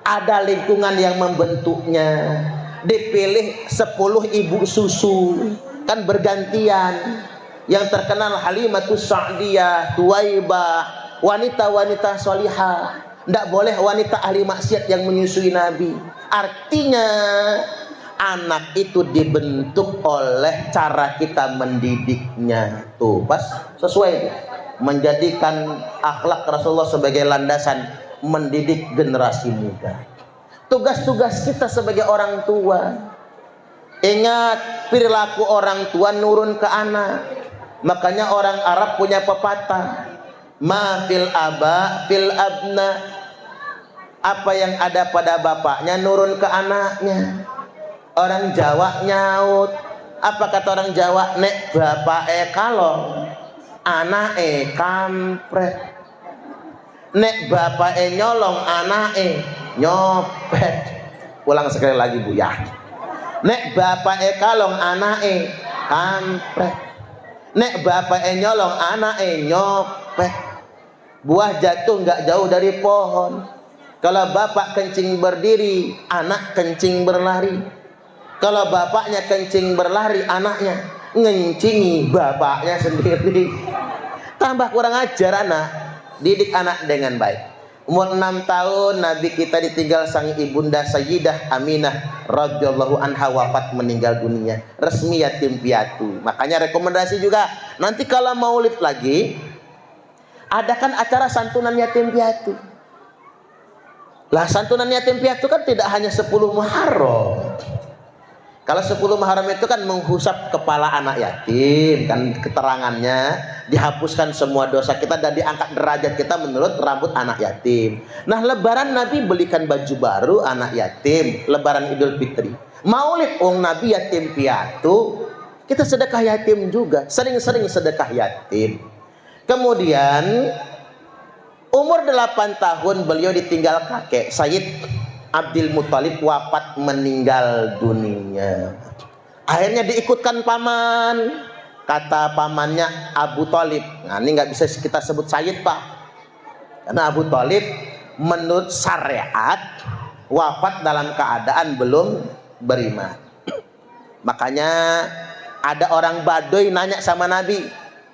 Ada lingkungan yang membentuknya. Dipilih 10 ibu susu, kan bergantian. Yang terkenal Halimatus Sa'diyah, Tuwaibah, wanita-wanita solihah. Tidak boleh wanita ahli maksiat yang menyusui Nabi. Artinya anak itu dibentuk oleh cara kita mendidiknya. Tuh, pas sesuai menjadikan akhlak Rasulullah sebagai landasan mendidik generasi muda. Tugas-tugas kita sebagai orang tua. Ingat, perilaku orang tua nurun ke anak. Makanya orang Arab punya pepatah, ma fil aba fil abna. Apa yang ada pada bapaknya nurun ke anaknya. Orang Jawa nyaut, apa kata orang Jawa? Nek bapake kalong, anake kampret. Nek bapake nyolong, anake nyopet. Ulang sekali lagi Bu ya. Nek bapake kalong, anake kampret. Nek bapake nyolong, anake nyopet. Buah jatuh nggak jauh dari pohon. Kalau bapak kencing berdiri, anak kencing berlari. Kalau bapaknya kencing berlari, anaknya ngencingi bapaknya sendiri. Tambah kurang ajar anak. Didik anak dengan baik. Umur 6 tahun Nabi kita ditinggal sang ibunda Sayyidah Aminah radhiyallahu anha, wafat meninggal dunia. Resmi yatim piatu. Makanya rekomendasi juga, nanti kalau maulid lagi, adakan acara santunan yatim piatu. Lah santunan yatim piatu kan tidak hanya 10 Muharram. Kalau 10 Muharram itu kan menghusap kepala anak yatim, kan keterangannya dihapuskan semua dosa kita dan diangkat derajat kita menurut rambut anak yatim. Nah, lebaran Nabi belikan baju baru anak yatim, lebaran Idul Fitri. Maulid Nabi yatim piatu, kita sedekah yatim juga, sering-sering sedekah yatim. Kemudian umur 8 tahun beliau ditinggal kakek, Sayyid Abdul Muthalib wafat meninggal dunia. Akhirnya diikutkan paman. Kata pamannya Abu Thalib. Nah, ini nggak bisa kita sebut Sayyid Pak, karena Abu Thalib menurut syariat wafat dalam keadaan belum beriman. Makanya ada orang Baduy nanya sama Nabi,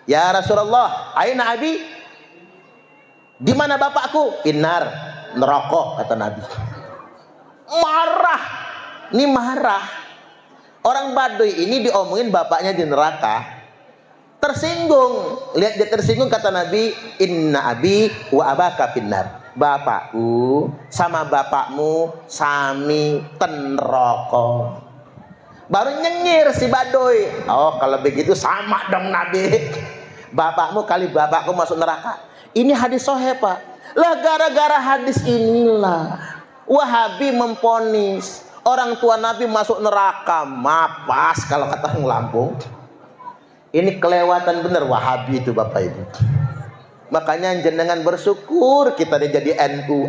ya Rasulullah, aina abi? Di mana bapakku? Finnar, neraka, kata Nabi. Marah, ini marah. Orang Baduy ini diomongin bapaknya di neraka, tersinggung. Lihat dia tersinggung, kata Nabi, inna abi wa abaka finnar. Bapakku sama bapakmu sami tenroko. Baru nyengir si Baduy. Oh, kalau begitu sama dong Nabi. Bapakmu kali bapakku masuk neraka. Ini hadis sahih Pak. Lah gara-gara hadis inilah Wahabi memponis orang tua Nabi masuk neraka. Mapas kalau kata orang Lampung. Ini kelewatan bener Wahabi itu Bapak Ibu. Makanya jenengan bersyukur kita jadi NU.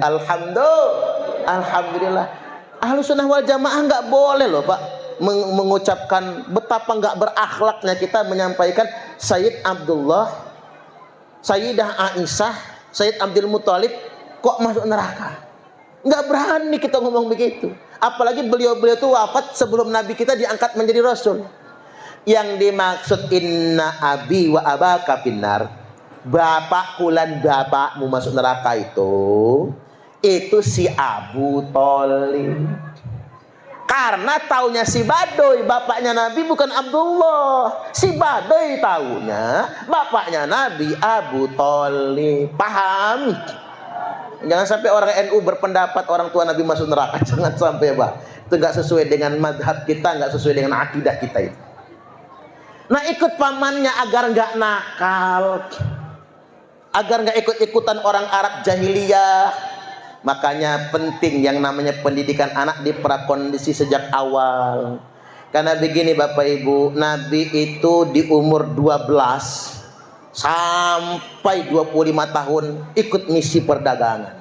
Alhamdulillah. Ahlussunnah wal jamaah nggak boleh loh Pak mengucapkan betapa nggak berakhlaknya kita menyampaikan Sayyid Abdullah, Sayyidah Aisyah, Sayyid Abdul Muthalib kok masuk neraka. Nggak berani kita ngomong begitu. Apalagi beliau-beliau itu wafat sebelum Nabi kita diangkat menjadi Rasul. Yang dimaksud inna abi wa abaka finnar, bapakku dan bapakmu masuk neraka itu si Abu Thalib. Karena taunya si Baduy bapaknya Nabi bukan Abdullah. Si Baduy taunya bapaknya Nabi Abu Thalib. Paham? Jangan sampai orang NU berpendapat orang tua Nabi masuk neraka. Jangan sampai Pak. Itu nggak sesuai dengan madhab kita, nggak sesuai dengan akidah kita itu. Nah, ikut pamannya agar nggak nakal, agar nggak ikut-ikutan orang Arab jahiliyah. Makanya penting yang namanya pendidikan anak diprakondisi sejak awal. Karena begini Bapak Ibu, Nabi itu di umur 12 sampai 25 tahun ikut misi perdagangan.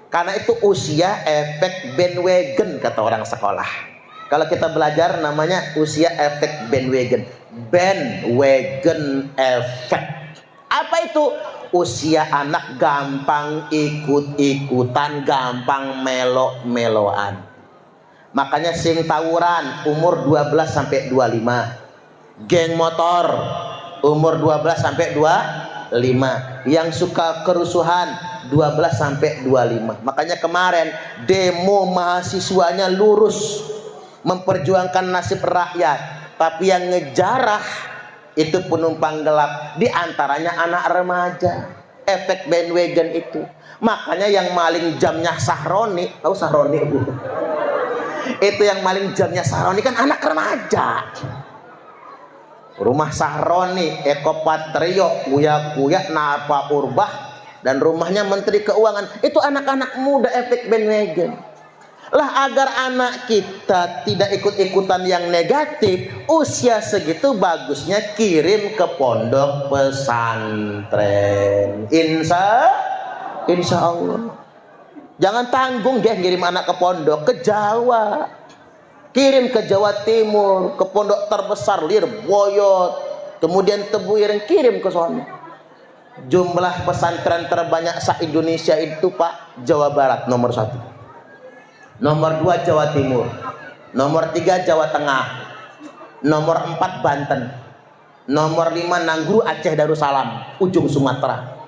Karena itu usia efek bandwagon kata orang sekolah. Kalau kita belajar namanya usia efek bandwagon. Bandwagon effect. Apa itu? Usia anak gampang ikut-ikutan, gampang melo-meloan. Makanya sing tawuran umur 12 sampai 25. Geng motor umur 12 sampai 25. Yang suka kerusuhan 12 sampai 25. Makanya kemarin demo mahasiswanya lurus memperjuangkan nasib rakyat, tapi yang ngejarah itu penumpang gelap, di antaranya anak remaja. Efek bandwagon itu. Makanya yang maling jamnya Sahroni, tahu Sahroni Bu? Itu yang maling jamnya Sahroni kan anak remaja. Rumah Sahroni, Eko Patrio, Kuya Napa Urbah, dan rumahnya Menteri Keuangan, itu anak-anak muda efek bandwagon. Lah agar anak kita tidak ikut-ikutan yang negatif, usia segitu bagusnya kirim ke pondok pesantren. Insya Allah. Jangan tanggung dia ngirim anak ke pondok, ke Jawa. Kirim ke Jawa Timur, ke pondok terbesar Lirboyo, kemudian Tebu Ireng, kirim ke sana. Jumlah pesantren terbanyak se-Indonesia itu Pak, Jawa Barat nomor 1. Nomor 2 Jawa Timur, nomor 3 Jawa Tengah, nomor 4 Banten, nomor 5 Nangguru Aceh Darussalam ujung Sumatera,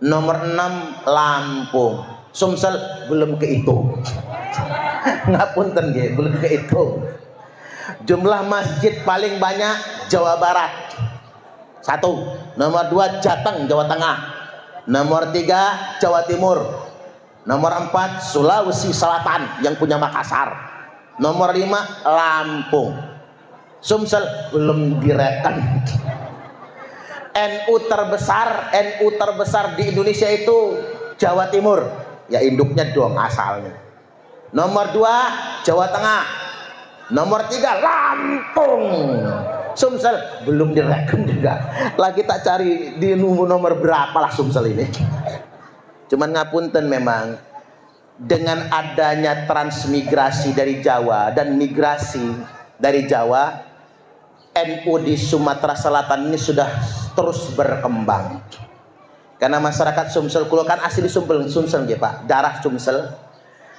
nomor 6 Lampung, Sumsel belum kehitung. Ngapunten nggih, belum kehitung. Jumlah masjid paling banyak Jawa Barat 1, nomor 2 Jateng Jawa Tengah, nomor 3 Jawa Timur, nomor 4 Sulawesi Selatan yang punya Makassar, nomor 5 Lampung, Sumsel belum direkan. NU terbesar di Indonesia itu Jawa Timur, ya induknya dong asalnya. Nomor 2 Jawa Tengah, nomor 3 Lampung, Sumsel belum direkan juga. Lagi tak cari di nomor berapa lah Sumsel ini. Cuman ngapunten, memang dengan adanya transmigrasi dari Jawa dan migrasi dari Jawa, NU di Sumatera Selatan ini sudah terus berkembang. Karena masyarakat Sumsel, kulo kan asli Sumsel nggih Pak, darah Sumsel.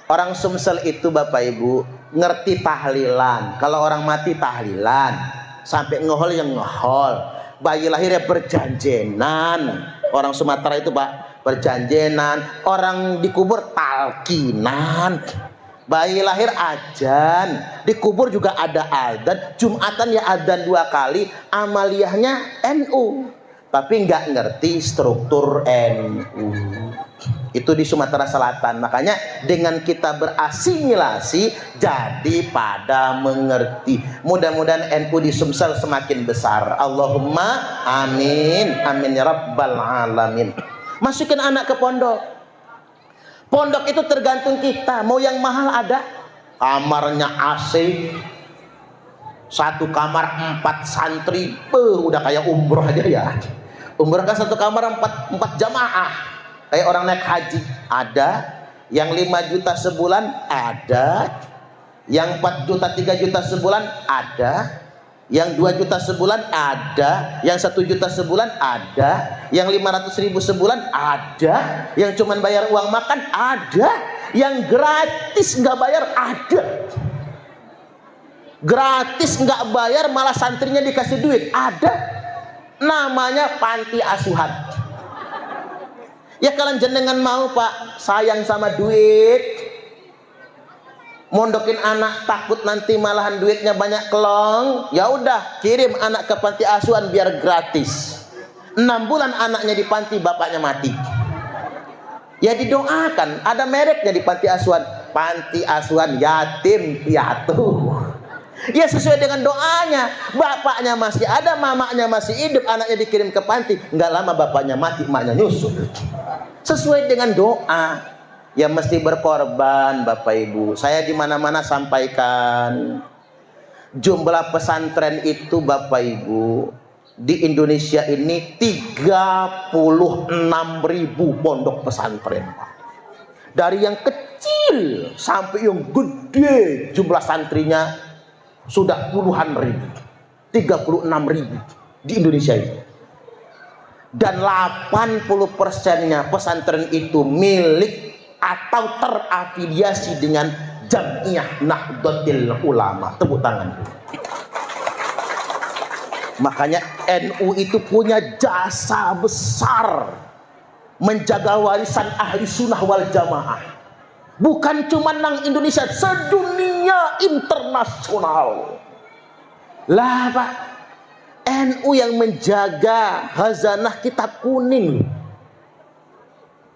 Orang Sumsel itu Bapak Ibu ngerti tahlilan. Kalau orang mati tahlilan, sampai ngehol yang ngehol. Bayi lahirnya berjanjenan. Orang Sumatera itu Pak, perjanjenan. Orang dikubur talkinan. Bayi lahir ajan, dikubur juga ada adzan. Jumatan ya adzan 2 kali. Amaliyahnya NU, tapi nggak ngerti struktur NU. Itu di Sumatera Selatan. Makanya dengan kita berasimilasi jadi pada mengerti. Mudah-mudahan NU di Sumsel semakin besar. Allahumma amin. Amin ya rabbal alamin. Masukin anak ke pondok. Pondok itu tergantung kita. Mau yang mahal ada, kamarnya AC, 1 kamar 4 santri, udah kayak umroh aja ya. Umroh kan 1 kamar 4 jamaah, kayak orang naik haji. Ada yang 5 juta sebulan, ada yang 4 juta 3 juta sebulan, ada yang 2 juta sebulan, ada yang 1 juta sebulan, ada yang 500.000 sebulan, ada yang cuman bayar uang makan, ada yang gratis nggak bayar, ada gratis nggak bayar malah santrinya dikasih duit, ada. Namanya panti asuhan. Ya kalian jenengan mau Pak, sayang sama duit, mondokin anak takut nanti malahan duitnya banyak kelong, ya udah kirim anak ke panti asuhan biar gratis. 6 bulan anaknya di panti, bapaknya mati. Ya didoakan, ada mereknya di panti asuhan yatim piatu. Ya sesuai dengan doanya, bapaknya masih ada, mamanya masih hidup, anaknya dikirim ke panti, nggak lama bapaknya mati, emaknya nyusul. Sesuai dengan doa. Ya mesti berkorban Bapak Ibu. Saya di mana-mana sampaikan, jumlah pesantren itu Bapak Ibu di Indonesia ini 36.000 pondok pesantren. Dari yang kecil sampai yang gede, jumlah santrinya sudah puluhan ribu, 36.000 di Indonesia ini. Dan 80%-nya pesantren itu milik atau terafiliasi dengan Jam'iyah Nahdlatul Ulama. Tepuk tangan. Makanya NU itu punya jasa besar menjaga warisan ahli sunnah wal jamaah. Bukan cuma nang Indonesia, sedunia. dunia internasional. Lah Pak, NU yang menjaga khazanah kitab kuning.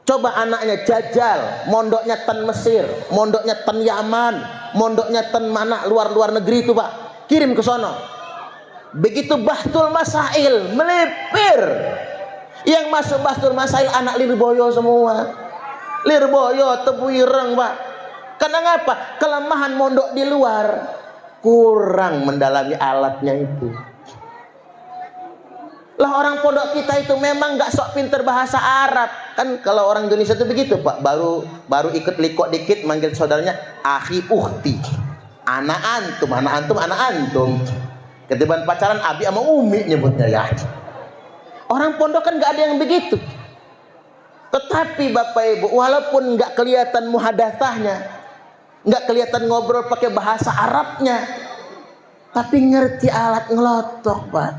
Coba anaknya jajal, mondoknya ten Mesir, mondoknya ten Yaman, mondoknya ten mana luar negeri itu Pak, kirim ke sono. Begitu Bahtul Masail melipir, yang masuk Bahtul Masail anak Lirboyo semua. Lirboyo Tebu Ireng Pak. Karena ngapa? Kelemahan mondok di luar, kurang mendalami alatnya itu. Lah orang pondok kita itu memang nggak sok pinter bahasa Arab kan. Kalau orang Indonesia itu begitu Pak, baru ikut likok dikit manggil saudaranya akhi ukhti, anak antum, anak antum. Ketiban pacaran abi sama umi nyebutnya ya. Orang pondok kan nggak ada yang begitu. Tetapi Bapak Ibu, walaupun nggak kelihatan muhadatsahnya, nggak kelihatan ngobrol pakai bahasa Arabnya, tapi ngerti alat ngelotok Pak.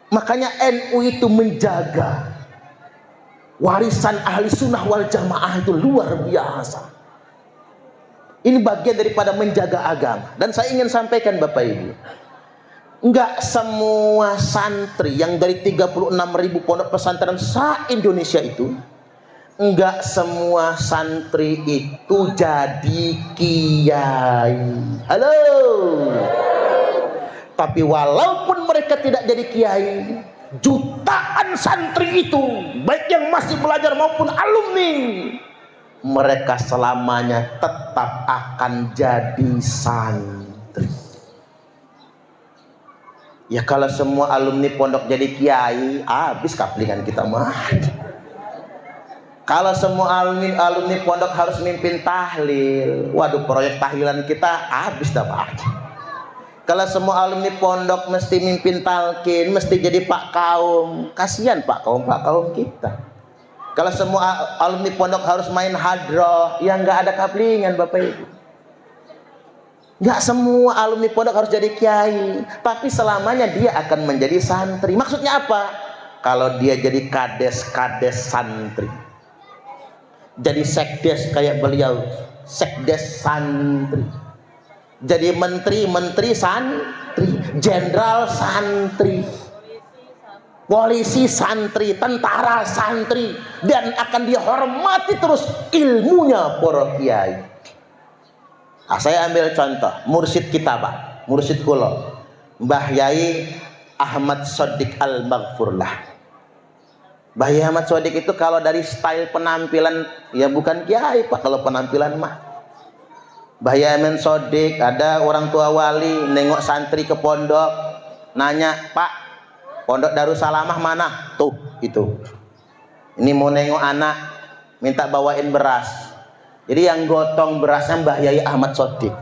Makanya NU itu menjaga warisan ahli sunnah wal jamaah itu luar biasa. Ini bagian daripada menjaga agama. Dan saya ingin sampaikan Bapak Ibu, enggak semua santri yang dari 36.000 pondok pesantren se-Indonesia itu, enggak semua santri itu jadi kiai. Halo. Tapi walaupun mereka tidak jadi kiai, jutaan santri itu, baik yang masih belajar maupun alumni, mereka selamanya tetap akan jadi santri. Ya kalau semua alumni pondok jadi kiai, habis kaplingan kita mah. Kalau semua alumni pondok harus mimpin tahlil, waduh proyek tahlilan kita habis dah Pak. Kalau semua alumni pondok mesti mimpin talqin, mesti jadi pak kaum, kasihan pak kaum kita. Kalau semua alumni pondok harus main hadroh, ya nggak ada kaplingan Bapak Ibu. Nggak semua alumni pondok harus jadi kiai, tapi selamanya dia akan menjadi santri. Maksudnya apa? Kalau dia jadi kades santri, jadi sekdes kayak beliau, sekdes santri. Jadi menteri santri, jenderal santri, polisi santri, tentara santri, dan akan dihormati terus ilmunya para kiai. Nah, saya ambil contoh mursyid kita Pak, mursyid kula Mbah Yai Ahmad Shadiq Al-Maghfurlah. Mbah Yai Ahmad Shadiq itu kalau dari style penampilan ya bukan kiai Pak, kalau penampilan mah Mbah Yai Ahmad Shadiq. Ada orang tua wali nengok santri ke pondok, nanya, Pak, pondok Darussalamah mana? Tuh itu, ini mau nengok anak, minta bawain beras. Jadi yang gotong berasnya Mbah Yai Ahmad Shadiq.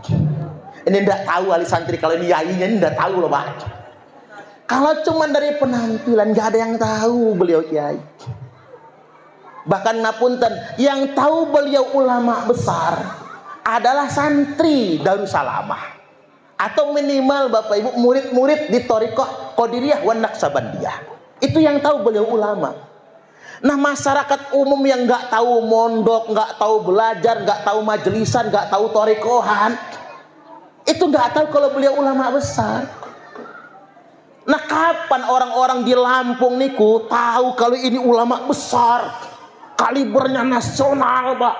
Ini ndak tahu wali santri kalau ini yainya, ini ndak tahu loh Pak. Kalau cuma dari penampilan nggak ada yang tahu beliau kiai. Bahkan ngapunten, yang tahu beliau ulama besar adalah santri Darussalamah, atau minimal Bapak Ibu murid-murid di Thariqah Qadiriyah wan Naqsabandiyah. Itu yang tahu beliau ulama. Nah masyarakat umum yang nggak tahu mondok, nggak tahu belajar, nggak tahu majelisan, nggak tahu thariqahan, itu nggak tahu kalau beliau ulama besar. Nah kapan orang-orang di Lampung niku tahu kalau ini ulama besar, kalibernya nasional Pak?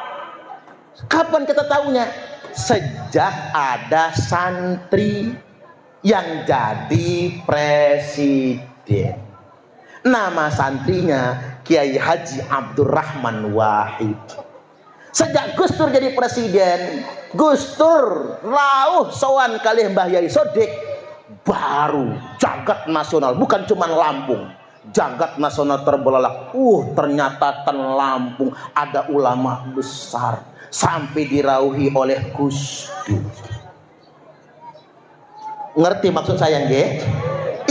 Kapan kita tahunya? Sejak ada santri yang jadi presiden. Nama santrinya Kiai Haji Abdurrahman Wahid. Sejak Gus Dur jadi presiden, Gus Dur rawuh sowan kalih Mbah Yai Shadiq, baru jagat nasional, bukan cuma Lampung, jagat nasional terbelalak. Ternyata ten Lampung ada ulama besar, sampai dirauhi oleh Gus Dur. Ngerti maksud saya nggih?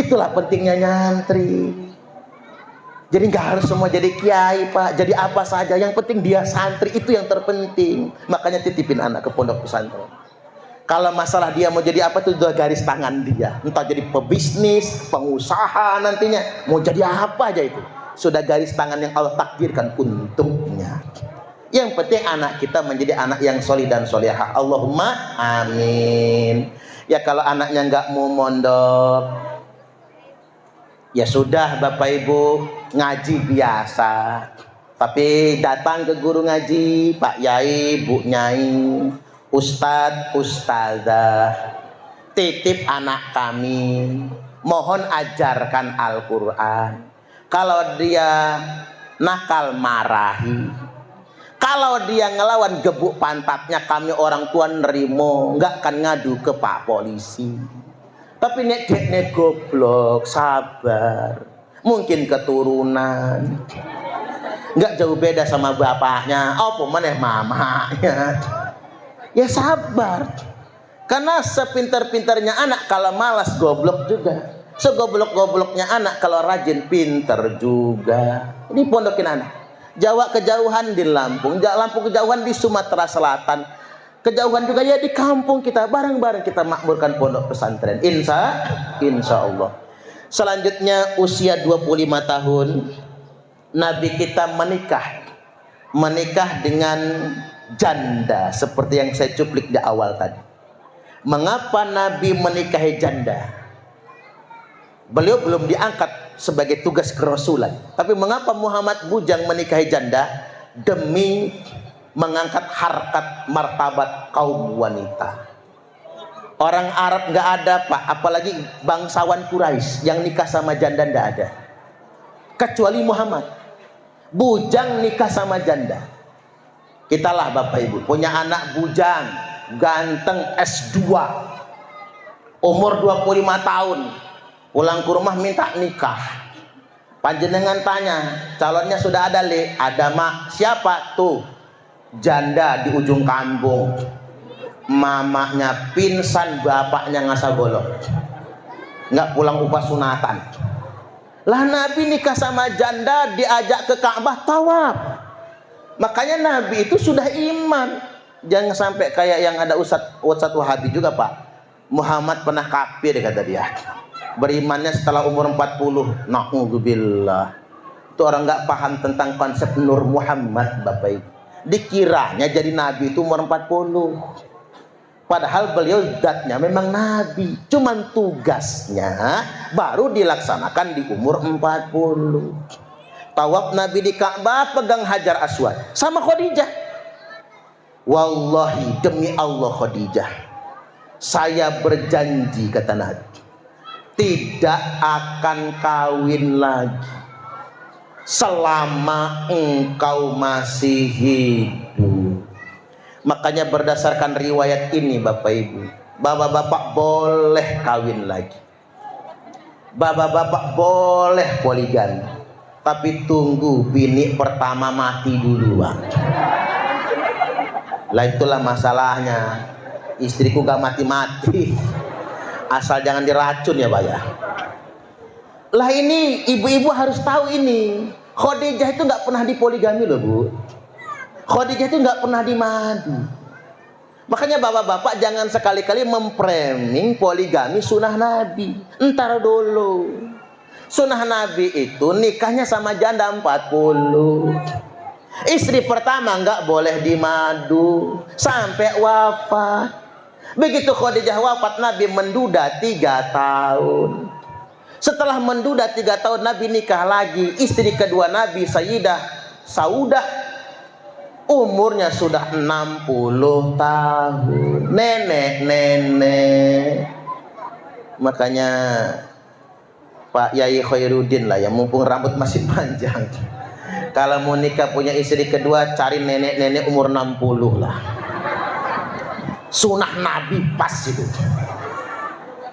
Itulah pentingnya nyantri. Jadi nggak harus semua jadi kiai Pak, jadi apa saja, yang penting dia santri, itu yang terpenting. Makanya titipin anak ke pondok pesantren. Kalau masalah dia mau jadi apa, itu udah garis tangan dia. Entah jadi pebisnis, pengusaha nantinya, mau jadi apa aja itu sudah garis tangan yang Allah takdirkan untuknya. Yang penting anak kita menjadi anak yang solih dan solihah. Allahumma amin. Ya kalau anaknya nggak mau mondok, ya sudah Bapak Ibu, ngaji biasa. Tapi datang ke guru ngaji, Pak Yai, Bu Nyai, Ustadz, Ustazah, titip anak kami, mohon ajarkan Al-Quran. Kalau dia nakal marahi. Kalau dia ngelawan gebuk pantatnya, kami orang tua nerimo, nggak akan ngadu ke Pak Polisi. Tapi nek goblok, sabar. Mungkin keturunan. Nggak jauh beda sama bapaknya, apa maneh mamanya. Ya sabar. Karena sepintar-pintarnya anak kalau malas goblok juga. Segoblok-gobloknya anak kalau rajin pintar juga. Ini pondokin anak. Jawa kejauhan di Lampung, Lampung kejauhan di Sumatera Selatan, kejauhan juga ya di kampung kita, bareng-bareng kita makmurkan pondok pesantren. Insya Allah. Selanjutnya usia 25 tahun Nabi kita menikah dengan janda seperti yang saya cuplik di awal tadi. Mengapa Nabi menikahi janda? Beliau belum diangkat sebagai tugas kerasulan. Tapi mengapa Muhammad bujang menikahi janda? Demi mengangkat harkat martabat kaum wanita. Orang Arab nggak ada Pak, apalagi bangsawan Quraisy yang nikah sama janda nggak ada. Kecuali Muhammad, bujang nikah sama janda. Kitalah Bapak Ibu punya anak bujang, ganteng S2, umur 25 tahun. Pulang ke rumah minta nikah. Panjenengan tanya, calonnya sudah ada le? Ada mak. Siapa tuh? Janda di ujung kampung. Mamanya pingsan, bapaknya ngasah golok. Nggak pulang upah sunatan. Lah Nabi nikah sama janda, diajak ke Ka'bah tawaf. Makanya Nabi itu sudah iman. Jangan sampai kayak yang ada Ustadz Wahabi juga Pak. Muhammad pernah kafir kata dia. Berimannya setelah umur 40. Na'udzubillah. Itu orang nggak paham tentang konsep Nur Muhammad Bapak Ibu. Dikiranya jadi Nabi itu umur 40. Padahal beliau zatnya memang Nabi. Cuman tugasnya baru dilaksanakan di umur 40. Tawaf Nabi di Ka'bah, pegang Hajar Aswad sama Khadijah. Wallahi demi Allah Khadijah, saya berjanji kata Nabi, tidak akan kawin lagi selama engkau masih hidup. Makanya berdasarkan riwayat ini Bapak Ibu, bapak-bapak boleh kawin lagi, bapak-bapak boleh poligami, tapi tunggu bini pertama mati duluan. Lah itulah masalahnya, istriku gak mati-mati, asal jangan diracun ya Pak ya. Lah ini ibu-ibu harus tahu ini, Khadijah itu nggak pernah dipoligami loh Bu. Khadijah itu nggak pernah dimadu. Makanya bapak-bapak jangan sekali-kali memframing poligami sunnah Nabi. Entar dulu, sunnah Nabi itu nikahnya sama janda 40. Istri pertama nggak boleh dimadu sampai wafat. Begitu Khadijah wafat, Nabi menduda 3 tahun. Setelah menduda 3 tahun, Nabi nikah lagi. Istri kedua Nabi, Sayyidah Saudah, umurnya sudah 60 tahun. Nenek. Makanya Pak Yai Khairuddin lah yang mumpung rambut masih panjang, kalau mau nikah punya istri kedua, cari nenek-nenek umur 60 lah. Sunnah Nabi pas itu.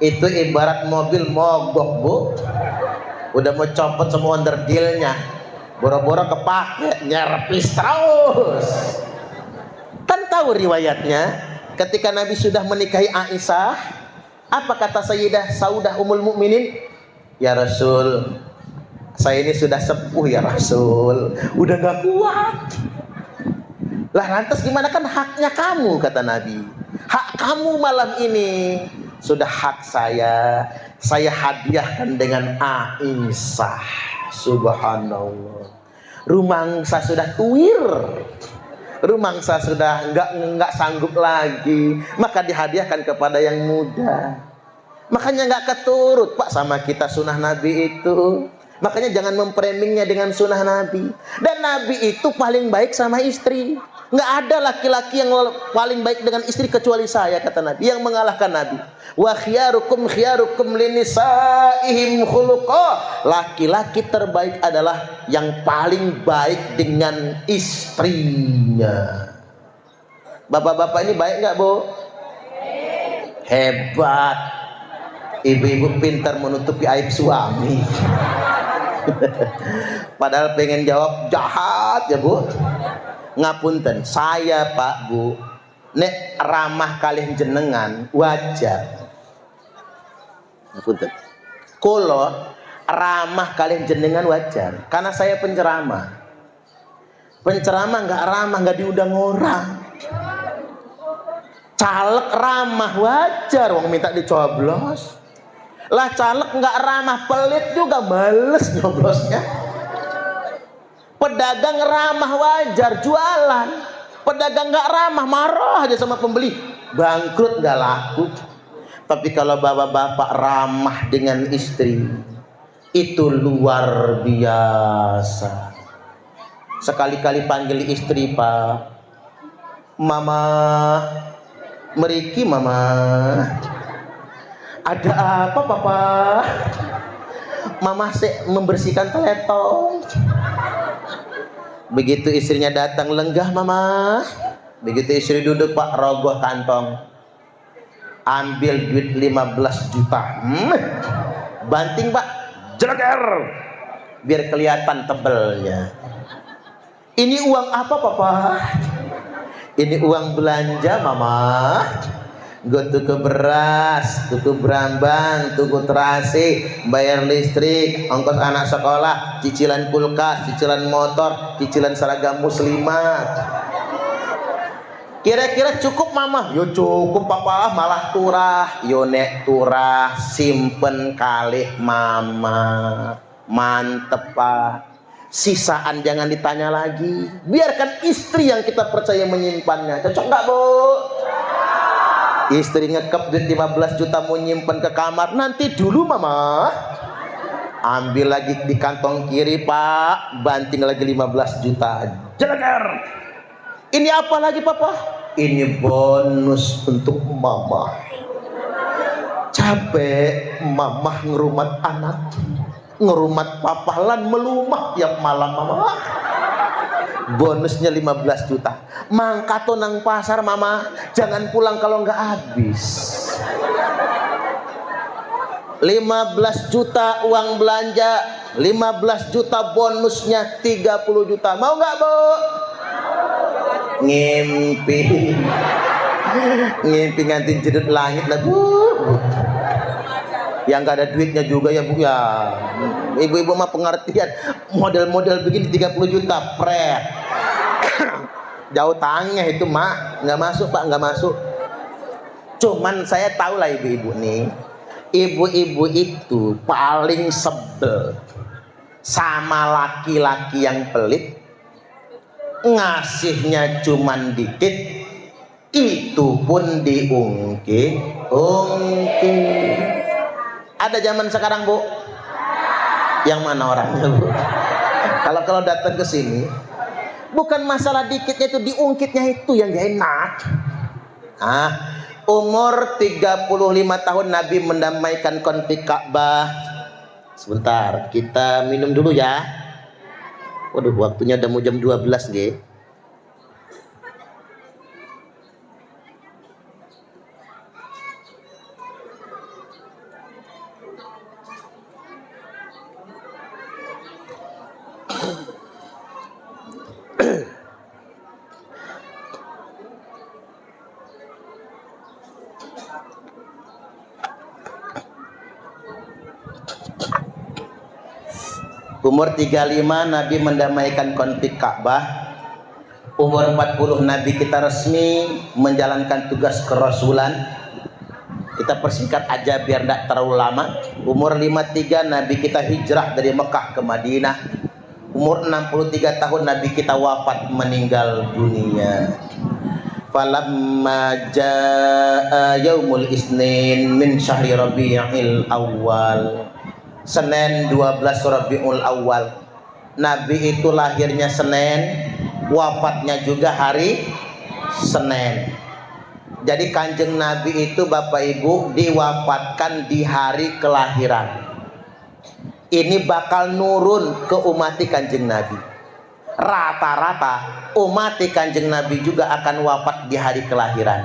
Itu ibarat mobil mogok Bu, udah mau copot semua onderdilnya, boro-boro kepake, nyerpis terus. Kan tahu riwayatnya, ketika Nabi sudah menikahi Aisyah, apa kata Sayyidah Saudah Ummul Mukminin? Ya Rasul, saya ini sudah sepuh ya Rasul, udah gak kuat. Lah lantas gimana, kan haknya kamu kata Nabi. Hak kamu malam ini sudah hak saya hadiahkan dengan Aisyah. Subhanallah, rumangsa sudah tuwir, Rumangsa sudah nggak sanggup lagi, maka dihadiahkan kepada yang muda. Makanya nggak keturut Pak sama kita sunnah Nabi itu. Makanya jangan memframingnya dengan sunnah Nabi. Dan Nabi itu paling baik sama istri. Nggak ada laki-laki yang paling baik dengan istri kecuali saya, kata Nabi, yang mengalahkan Nabi. Wa khiyarukum linisaihim khuluqa. Laki-laki terbaik adalah yang paling baik dengan istrinya. Bapak-bapak ini baik nggak, Bu? Hebat. Ibu-ibu pintar menutupi aib suami. Padahal pengen jawab jahat ya, Bu. Ngapunten, saya Pak Bu, nek ramah kalian jenengan wajar. Ngapunten, kulo ramah kalian jenengan wajar, karena saya penceramah. Penceramah nggak ramah, nggak diundang orang. Caleg ramah wajar, wong minta dicoblos. Lah caleg nggak ramah, pelit juga, males nyoblosnya. Pedagang ramah wajar, jualan. Pedagang nggak ramah, marah aja sama pembeli, bangkrut nggak laku. Tapi kalau bapak-bapak ramah dengan istri, itu luar biasa. Sekali-kali panggil istri, Pak, Mama, meriki Mama. Ada apa Papa? Mama membersihkan teletong. Begitu istrinya datang, lenggah Mama. Begitu istri duduk, Pak, rogoh kantong, ambil duit 15 juta. Banting Pak, jeleker, biar kelihatan tebelnya. Ini uang apa Papa? Ini uang belanja Mama. Gue tuku beras, tuku berambang, tuku terasi, bayar listrik, ongkos anak sekolah, cicilan kulkas, cicilan motor, cicilan seragam muslimat. Kira-kira cukup Mama? Yo cukup Papa, malah turah. Yo nek turah, simpen kalih Mama. Mantep Pak. Sisaan jangan ditanya lagi. Biarkan istri yang kita percaya menyimpannya. Cocok nggak Bu? Istri ngekep duit 15 juta mau nyimpen ke kamar, nanti dulu Mama. Ambil lagi di kantong kiri Pak, banting lagi 15 juta. Jeleker. Ini apa lagi Papa? Ini bonus untuk Mama. Capek Mama ngerumat anak, ngerumat Papa lan melumah tiap malam Mama. Bonusnya 15 juta. Mangkato nang pasar Mama, jangan pulang kalau nggak habis. 15 juta uang belanja, 15 juta bonusnya 30 juta. Mau nggak Bu? Ngimpi. Ngimpi nganti jedut langit lah Bu. Yang gak ada duitnya juga ya Bu ya. Ibu-ibu mah pengertian. Model-model begini 30 juta pret. Jauh tangnya itu Mak. Nggak masuk Pak, nggak masuk. Cuman saya tahu lah ibu-ibu nih, ibu-ibu itu paling sebel sama laki-laki yang pelit, ngasihnya cuman dikit, itu pun diungkit-ungkit. Ada zaman sekarang Bu? Yang mana orangnya Bu? Kalau datang ke sini, bukan masalah dikitnya, itu diungkitnya itu yang gak enak. Umur 35 tahun Nabi mendamaikan konflik Ka'bah. Sebentar, kita minum dulu ya. Waduh, waktunya udah mau jam 12 nggih. Umur 35 Nabi mendamaikan konflik Ka'bah. Umur 40 Nabi kita resmi menjalankan tugas kerasulan. Kita persingkat aja biar tidak terlalu lama. Umur 53 Nabi kita hijrah dari Mekah ke Madinah. umur 63 tahun Nabi kita wafat meninggal dunia. Falamma jaa yaumul isnin min syahri Rabiul Awal, Senin 12 Rabiul Awal, Nabi itu lahirnya Senin, wafatnya juga hari Senin. Jadi Kanjeng Nabi itu Bapak Ibu diwafatkan di hari kelahiran. Ini bakal nurun ke umat Kanjeng Nabi. Rata-rata umat Kanjeng Nabi juga akan wafat di hari kelahiran.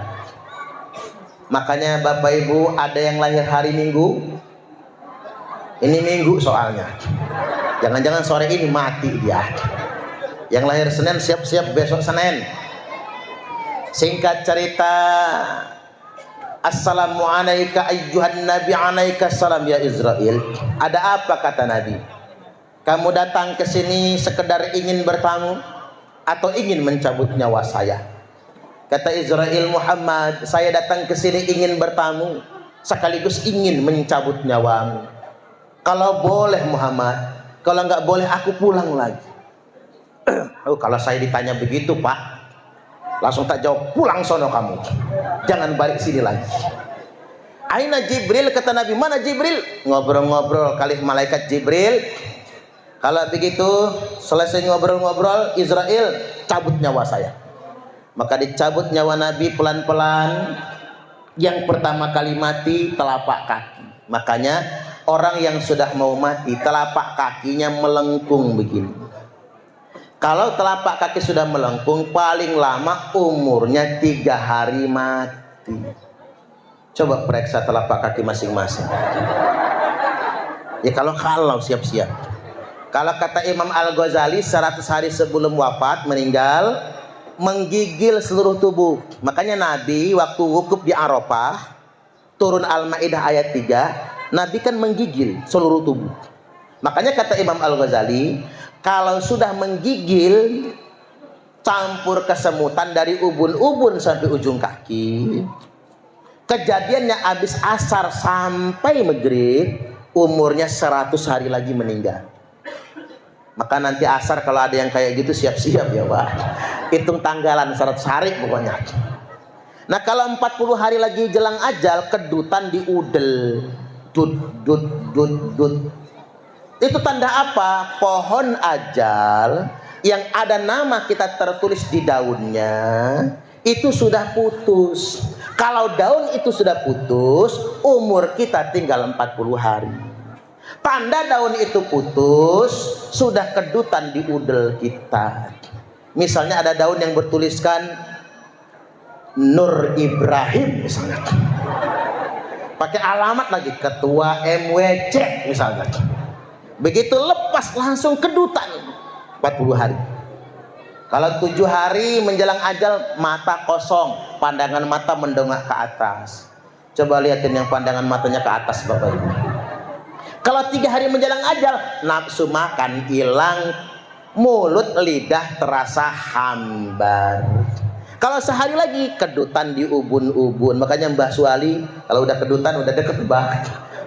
Makanya Bapak Ibu ada yang lahir hari Minggu. Ini Minggu soalnya. Jangan-jangan sore ini mati dia. Yang lahir Senin siap-siap besok Senin. Singkat cerita, Assalamu alayka ayyuhan nabi alaika salam ya Israel. Ada apa kata Nabi? Kamu datang ke sini sekedar ingin bertamu atau ingin mencabut nyawa saya? Kata Israel, Muhammad, saya datang ke sini ingin bertamu sekaligus ingin mencabut nyawamu. Kalau boleh Muhammad, kalau nggak boleh aku pulang lagi. Oh, kalau saya ditanya begitu Pak, langsung tak jawab, pulang sono kamu, jangan balik sini lagi. Aina Jibril, kata Nabi, mana Jibril? Ngobrol-ngobrol kali malaikat Jibril. Kalau begitu selesai ngobrol-ngobrol, Israel cabut nyawa saya. Maka dicabut nyawa Nabi pelan-pelan. Yang pertama kali mati telapak kaki. Makanya orang yang sudah mau mati telapak kakinya melengkung begini. Kalau telapak kaki sudah melengkung, paling lama umurnya 3 hari mati. Coba periksa telapak kaki masing-masing. Ya kalau siap-siap. Kalau kata Imam Al-Ghazali 100 hari sebelum wafat meninggal, menggigil seluruh tubuh. Makanya Nabi waktu wukuf di Arafah, turun Al-Maidah ayat 3, Nabi kan menggigil seluruh tubuh. Makanya kata Imam Al-Ghazali, kalau sudah menggigil campur kesemutan dari ubun-ubun sampai ujung kaki, kejadiannya habis asar sampai maghrib, umurnya 100 hari lagi meninggal. Maka nanti asar kalau ada yang kayak gitu siap-siap ya Pak, hitung tanggalan 100 hari pokoknya. Nah kalau 40 hari lagi jelang ajal, kedutan di udel, dut. Itu tanda apa? Pohon ajal yang ada nama kita tertulis di daunnya itu sudah putus. Kalau daun itu sudah putus, umur kita tinggal 40 hari. Tanda daun itu putus, sudah kedutan di udel kita. Misalnya ada daun yang bertuliskan Nur Ibrahim misalnya, pakai alamat lagi Ketua MWC misalnya. Begitu lepas langsung kedutan 40 hari. Kalau 7 hari menjelang ajal, mata kosong, pandangan mata mendongak ke atas. Coba lihatin yang pandangan matanya ke atas Bapak Ibu. Kalau 3 hari menjelang ajal, nafsu makan hilang, mulut lidah terasa hambar. Kalau sehari lagi kedutan di ubun-ubun. Makanya Mbah Suwali kalau udah kedutan udah deket banget.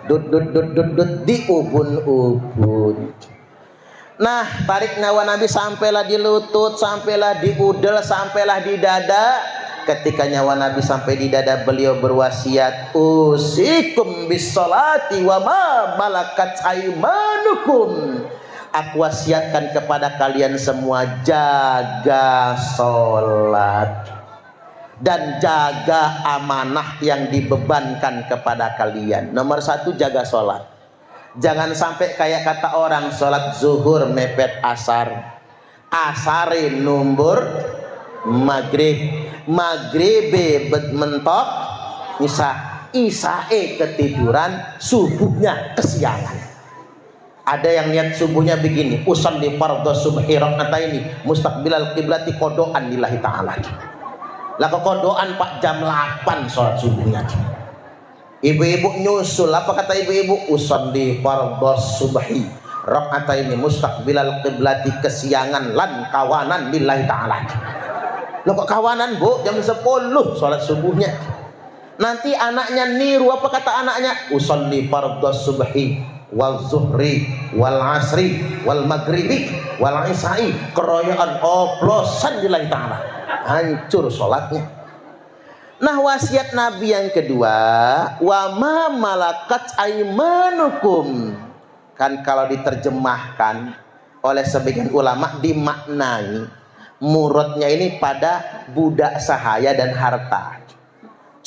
Dut di ubun-ubun. Nah, tarik nyawa Nabi sampailah di lutut, sampailah di udel, sampailah di dada. Ketika nyawa Nabi sampai di dada, beliau berwasiat, usikum bis-sholati wa ma malakat aymanukum. Aku wasiatkan kepada kalian semua, jaga sholat dan jaga amanah yang dibebankan kepada kalian. Nomor 1, jaga sholat. Jangan sampai kayak kata orang, sholat zuhur mepet asar, asare numbur maghrib, maghribe mentok isae ketiduran, subuhnya kesiangan. Ada yang niat subuhnya begini, usalli fardhu subhi rak'ataini mustaqbilal qiblati qodoan lillahi ta'ala. Lah kekodoan Pak jam 8 sholat subuhnya. Ibu-ibu nyusul, apa kata ibu-ibu? Usolli fardhu subhi rak'ataini mustaqbilal qiblati, kesiangan lan kawanan lillahi ta'ala. Loh kok kawanan Bu? Jam 10 sholat subuhnya. Nanti anaknya niru, apa kata anaknya? Usolli fardhu subhi wal zuhri wal asri wal maghribi wal isai, keroyokan oplosan lillahi ta'ala, hancur sholatnya. Nah, wasiat Nabi yang kedua, wa ma malakat aimanukum, kan kalau diterjemahkan oleh sebagian ulama dimaknai muradnya ini pada budak sahaya dan harta.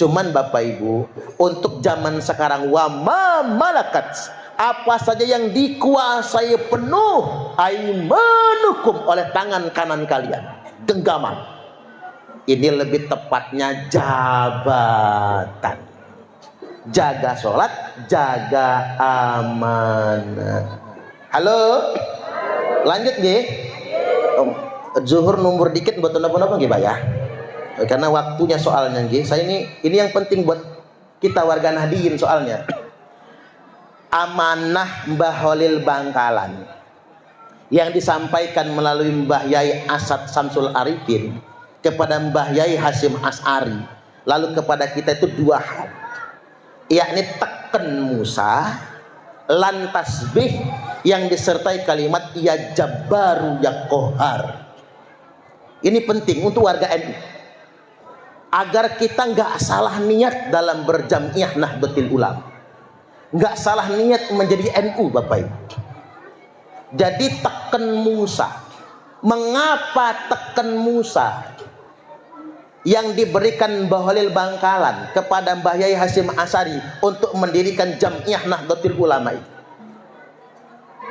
Cuman Bapak Ibu, untuk zaman sekarang wa ma malakat, apa saja yang dikuasai penuh aimanukum oleh tangan kanan kalian, genggaman. Ini lebih tepatnya jabatan. Jaga sholat, jaga amanah. Halo, lanjut nggih. Zuhur nomor dikit buat apa-apa nggih, Pak ya. Karena waktunya soalnya nggih. Saya ini yang penting buat kita warga Nahdiyin soalnya. Amanah Mbah Holil Bangkalan yang disampaikan melalui Mbah Yai Asad Samsul Arifin kepada Mbah Yai Hasyim As'ari, lalu kepada kita itu dua hal, yakni teken Musa lan tasbih yang disertai kalimat ya Jabbaru ya Qahar. Ini penting untuk warga NU agar kita nggak salah niat dalam berjam'iyah Nahdlatul Ulama, nggak salah niat menjadi NU Bapak Ibu. Jadi teken Musa, mengapa teken Musa yang diberikan Mbah Holil Bangkalan kepada Mbah Yai Hasyim As'ari untuk mendirikan Jam'iyah Nahdlatul Ulama itu?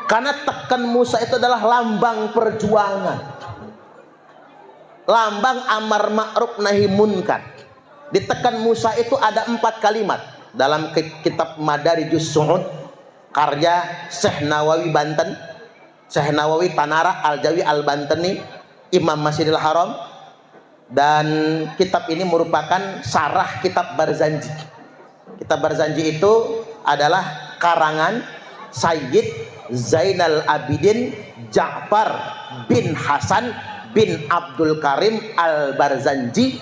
Karena tekan Musa itu adalah lambang perjuangan, lambang amar ma'ruf nahi munkar. Di tekan Musa itu ada 4 kalimat dalam kitab Madarijus Su'ud karya Syekh Nawawi Banten, Syekh Nawawi Tanara Al-Jawi Al-Banteni, Imam Masjidil Haram. Dan kitab ini merupakan sarah kitab Barzanji. Kitab Barzanji itu adalah karangan Sayyid Zainal Abidin Ja'far bin Hasan bin Abdul Karim Al-Barzanji.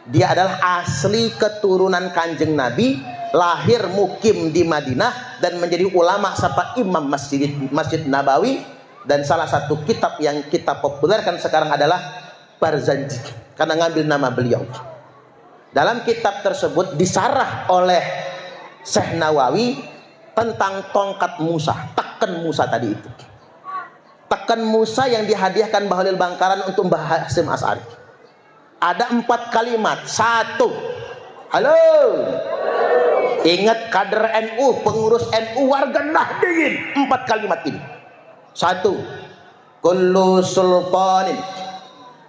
Dia adalah asli keturunan Kanjeng Nabi, lahir mukim di Madinah dan menjadi ulama serta imam Masjid Nabawi. Dan salah satu kitab yang kita populerkan sekarang adalah Barzanji, karena ngambil nama beliau. Dalam kitab tersebut disarah oleh Syekh Nawawi tentang tongkat Musa, teken Musa tadi itu. Teken Musa yang dihadiahkan Mbah Holil Bangkalan untuk Mbah Hasyim As'ari. Ada 4 kalimat. 1. Halo. Ingat kader NU, pengurus NU, warga Nahdiyin, 4 kalimat ini. 1. Kullu sultanin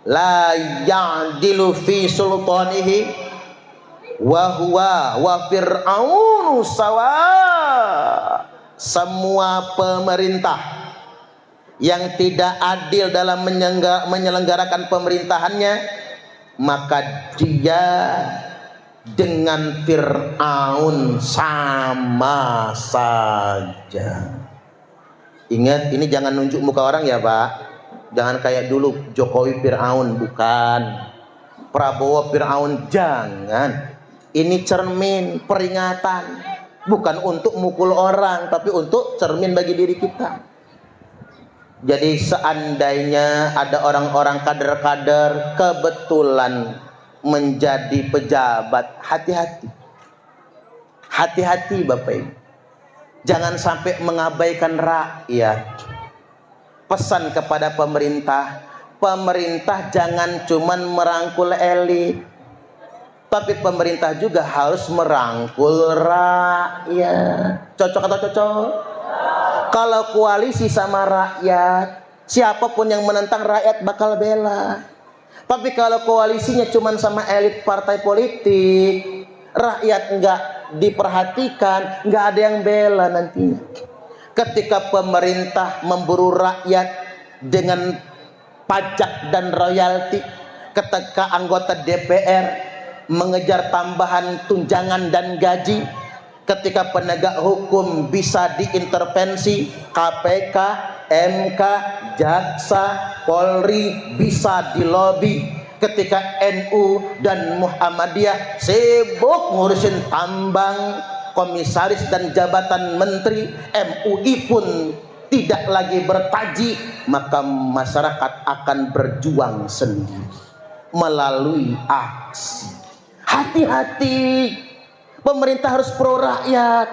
la ya'dilu fi sultanihi wa huwa wa fir'aunu sawa. Semua pemerintah yang tidak adil dalam menyelenggarakan pemerintahannya, maka dia dengan Fir'aun sama saja. Ingat, ini jangan nunjuk muka orang ya Pak. Jangan kayak dulu Jokowi Fir'aun, bukan. Prabowo Fir'aun, jangan. Ini cermin, peringatan, bukan untuk mukul orang, tapi untuk cermin bagi diri kita. Jadi seandainya ada orang-orang kader-kader kebetulan menjadi pejabat, hati-hati. Hati-hati Bapak Ibu. Jangan sampai mengabaikan rakyat. Pesan kepada pemerintah, pemerintah jangan cuman merangkul elit, tapi pemerintah juga harus merangkul rakyat. Cocok atau cocok? Kalau koalisi sama rakyat, siapapun yang menentang rakyat bakal bela. Tapi kalau koalisinya cuman sama elit partai politik, rakyat enggak diperhatikan, enggak ada yang bela nantinya. Ketika pemerintah memburu rakyat dengan pajak dan royalti, ketika anggota DPR mengejar tambahan tunjangan dan gaji, ketika penegak hukum bisa diintervensi, KPK, MK, Jaksa, Polri bisa dilobi, ketika NU dan Muhammadiyah sibuk ngurusin tambang, komisaris dan jabatan menteri, MUI pun tidak lagi bertaji, maka masyarakat akan berjuang sendiri melalui aksi. Hati-hati, pemerintah harus pro rakyat.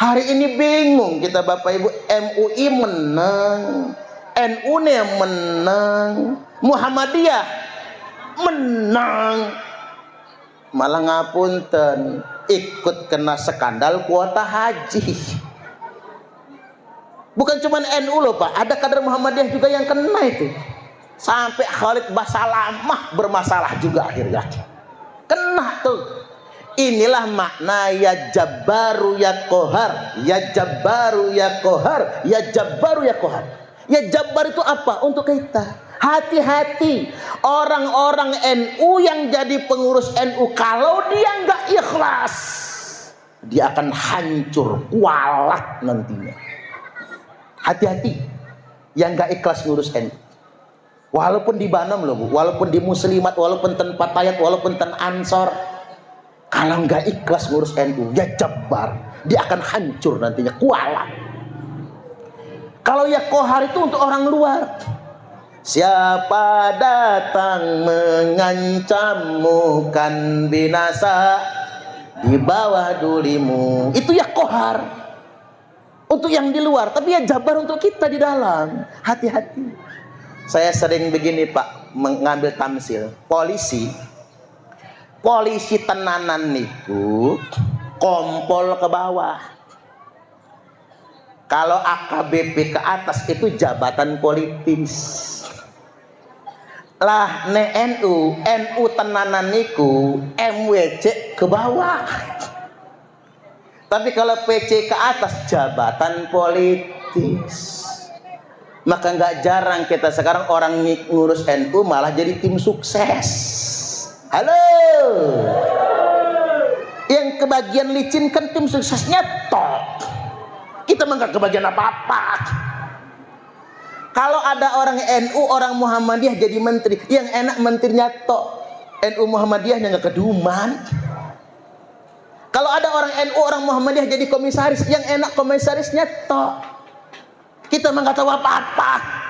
Hari ini bingung kita Bapak Ibu, MUI menang, NU menang, Muhammadiyah menang, malah ngapunten ikut kena skandal kuota haji. Bukan cuma NU loh Pak, ada kader Muhammadiyah juga yang kena itu. Sampai Khalid Basalamah bermasalah juga akhirnya. Kena tuh. Inilah makna ya Jabbaru ya Qahar, ya Jabbaru ya Qahar, ya Jabbaru ya Qahar. Ya Jabbar itu apa? Untuk kita. Hati-hati orang-orang NU yang jadi pengurus NU, kalau dia nggak ikhlas, dia akan hancur, kualat nantinya. Hati-hati yang nggak ikhlas ngurus NU. Walaupun di Banam loh Bu, walaupun di Muslimat, walaupun ten Patayat, walaupun ten Ansor, kalau nggak ikhlas ngurus NU, dia Jabbar, dia akan hancur nantinya, kualat. Kalau ya Qahar itu untuk orang luar. Siapa datang mengancammu kan binasa di bawah dulimu, itu ya Qahar untuk yang di luar. Tapi ya Jabbar untuk kita di dalam. Hati-hati. Saya sering begini Pak, mengambil tamsil. Polisi tenanan niku kompol ke bawah. Kalau AKBP ke atas itu jabatan politis. Lah NU tenanan niku MWC ke bawah. Tapi kalau PC ke atas jabatan politis. Maka nggak jarang kita sekarang orang ngurus NU malah jadi tim sukses. Halo. Yang kebagian licin kan tim suksesnya tok. Kita mah nggak kebagian apa-apa. Kalau ada orang NU, orang Muhammadiyah jadi menteri, yang enak menterinya tok. NU Muhammadiyahnya nggak keduman. Kalau ada orang NU, orang Muhammadiyah jadi komisaris, yang enak komisarisnya tok. Kita mah nggak tahu apa-apa.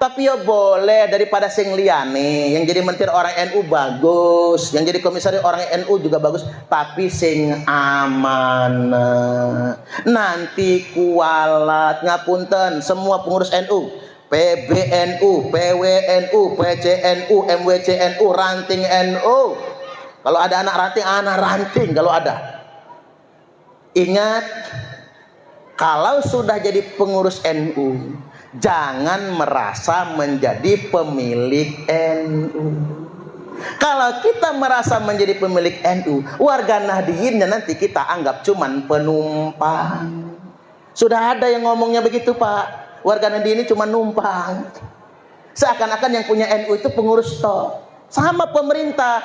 Tapi ya boleh, daripada sing liyane yang jadi menteri orang NU bagus, yang jadi komisaris orang NU juga bagus, tapi sing amanah. Nanti kualat, ngapunten semua pengurus NU, PBNU, PWNU, PCNU, MWCNU, ranting NU. Kalau ada anak ranting kalau ada. Ingat, kalau sudah jadi pengurus NU, jangan merasa menjadi pemilik NU. Kalau kita merasa menjadi pemilik NU, warga Nahdliinnya nanti kita anggap cuman penumpang. Sudah ada yang ngomongnya begitu Pak, warga Nahdliin ini cuma numpang. Seakan-akan yang punya NU itu pengurus toh. Sama pemerintah,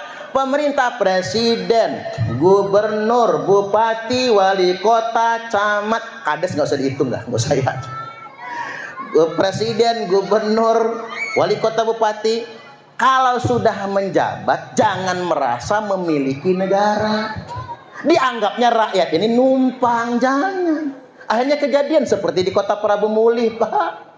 presiden, gubernur, bupati, wali kota, camat, kades nggak usah dihitung nggak usah ya. Presiden, gubernur, wali kota, bupati, kalau sudah menjabat jangan merasa memiliki negara. Dianggapnya rakyat ini numpang, jangan. Akhirnya kejadian seperti di kota Prabu Mulih Pak.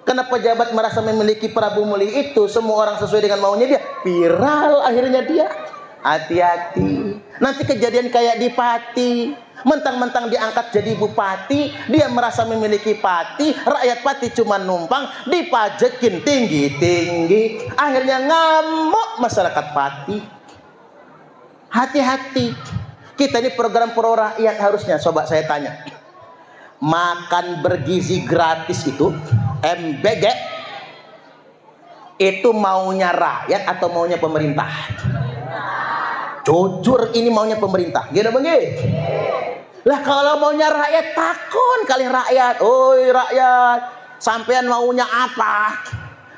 Karena pejabat merasa memiliki Prabu Mulih itu, semua orang sesuai dengan maunya dia, viral akhirnya dia. Hati-hati. Nanti kejadian kayak di Pati, mentang-mentang diangkat jadi bupati, dia merasa memiliki Pati, rakyat Pati cuma numpang, dipajekin tinggi-tinggi, akhirnya ngamuk masyarakat Pati. Hati-hati. Kita ini program pro rakyat harusnya. Coba saya tanya, makan bergizi gratis itu MBG itu maunya rakyat atau maunya pemerintah? Jujur ini maunya pemerintah. Gila bang? Lah kalau maunya rakyat, takon kali rakyat. Oi rakyat, sampean maunya apa?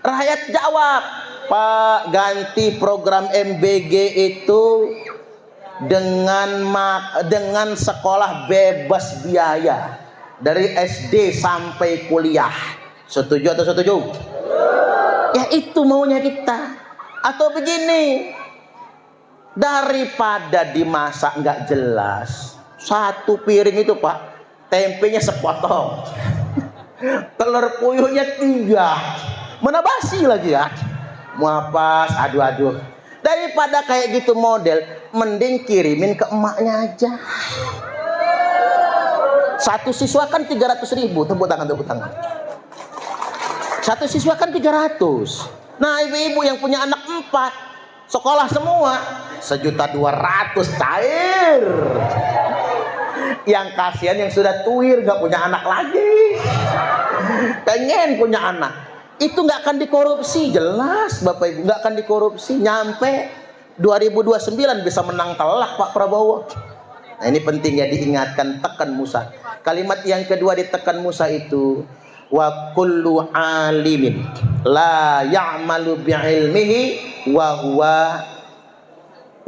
Rakyat jawab, Pak, ganti program MBG itu dengan sekolah bebas biaya dari SD sampai kuliah. Setuju atau setuju? Ya itu maunya kita. Atau begini, daripada dimasak nggak jelas, Satu piring itu Pak, tempenya sepotong, telur puyuhnya 3, mana basi lagi ya, muapas, aduh. Daripada kayak gitu model, mending kirimin ke emaknya aja. Satu siswa kan 300.000, tepuk tangan. Satu siswa kan 300. Nah, ibu-ibu yang punya anak 4, sekolah semua, 1.200.000 cair. Yang kasihan yang sudah tuir, gak punya anak lagi, pengen punya anak, itu gak akan dikorupsi, jelas Bapak Ibu, gak akan dikorupsi. Nyampe 2029 bisa menang telak Pak Prabowo. Nah, ini penting ya diingatkan, tekan Musa. Kalimat yang kedua ditekan Musa itu, wa kullu alimin la ya'malu bi'ilmihi wa huwa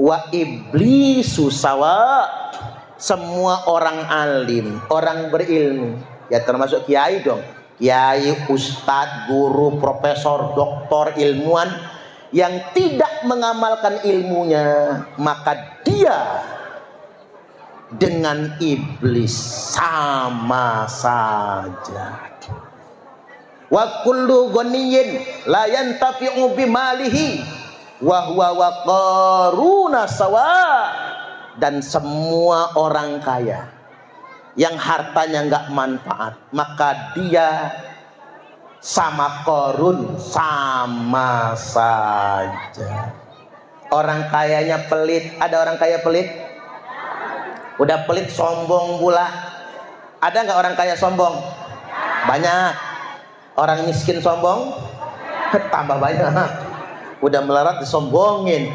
wa iblisu sawa. Semua orang alim, orang berilmu, ya termasuk kiai dong, kiai, ustadz, guru, profesor, doktor, ilmuwan, yang tidak mengamalkan ilmunya, maka dia dengan iblis sama saja. Wa kullu ghaniyin la yantafi'u bimalihi wa huwa waqaruna sawa. Dan semua orang kaya yang hartanya nggak manfaat, maka dia sama Korun, sama saja. Orang kayanya pelit, ada orang kaya pelit? Udah pelit sombong pula. Ada nggak orang kaya sombong? Banyak. Orang miskin sombong? Tambah banyak. Udah melarat disombongin.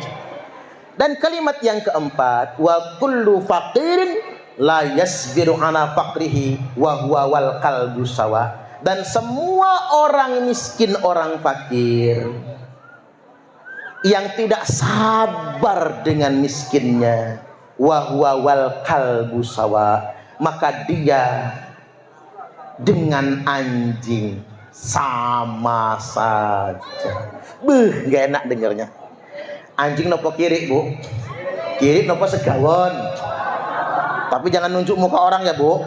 Dan kalimat yang keempat, wa kullu faqirin la yasbiru ala faqrihi wa huwa wal qalbu sawa. Dan semua orang miskin, orang fakir yang tidak sabar dengan miskinnya, wa huwa wal qalbu sawa, maka dia dengan anjing sama saja. Gak enak dengarnya. Anjing nopo kiri Bu, kiri nopo segawon. Tapi jangan nunjuk muka orang ya Bu,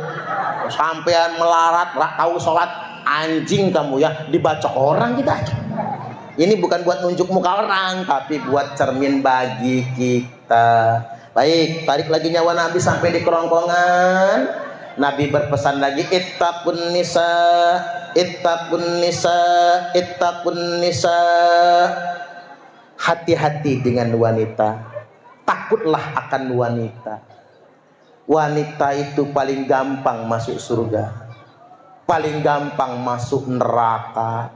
sampean melarat gak tahu sholat, anjing kamu ya, dibaca orang kita. Ini bukan buat nunjuk muka orang, tapi buat cermin bagi kita. Baik, tarik lagi nyawa Nabi sampai di kerongkongan. Nabi berpesan lagi, ittaqun nisa, ittaqun nisa, ittaqun nisa. Hati-hati dengan wanita, takutlah akan wanita. Wanita itu paling gampang masuk surga, paling gampang masuk neraka.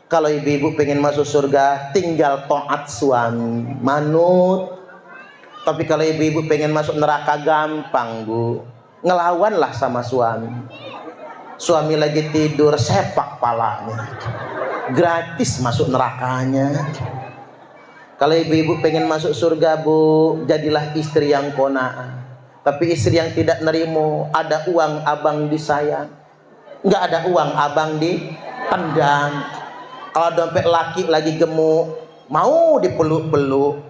Kalau ibu-ibu pengen masuk surga, tinggal taat suami, manut. Tapi kalau ibu-ibu pengen masuk neraka, gampang Bu, ngelawanlah sama suami. Suami lagi tidur, sepak palanya, gratis masuk nerakanya. Kalau ibu-ibu pengen masuk surga Bu, jadilah istri yang qanaah. Tapi istri yang tidak nerimo, ada uang abang disayang, nggak ada uang abang ditendang. Kalau dompet laki lagi gemuk, mau dipeluk-peluk.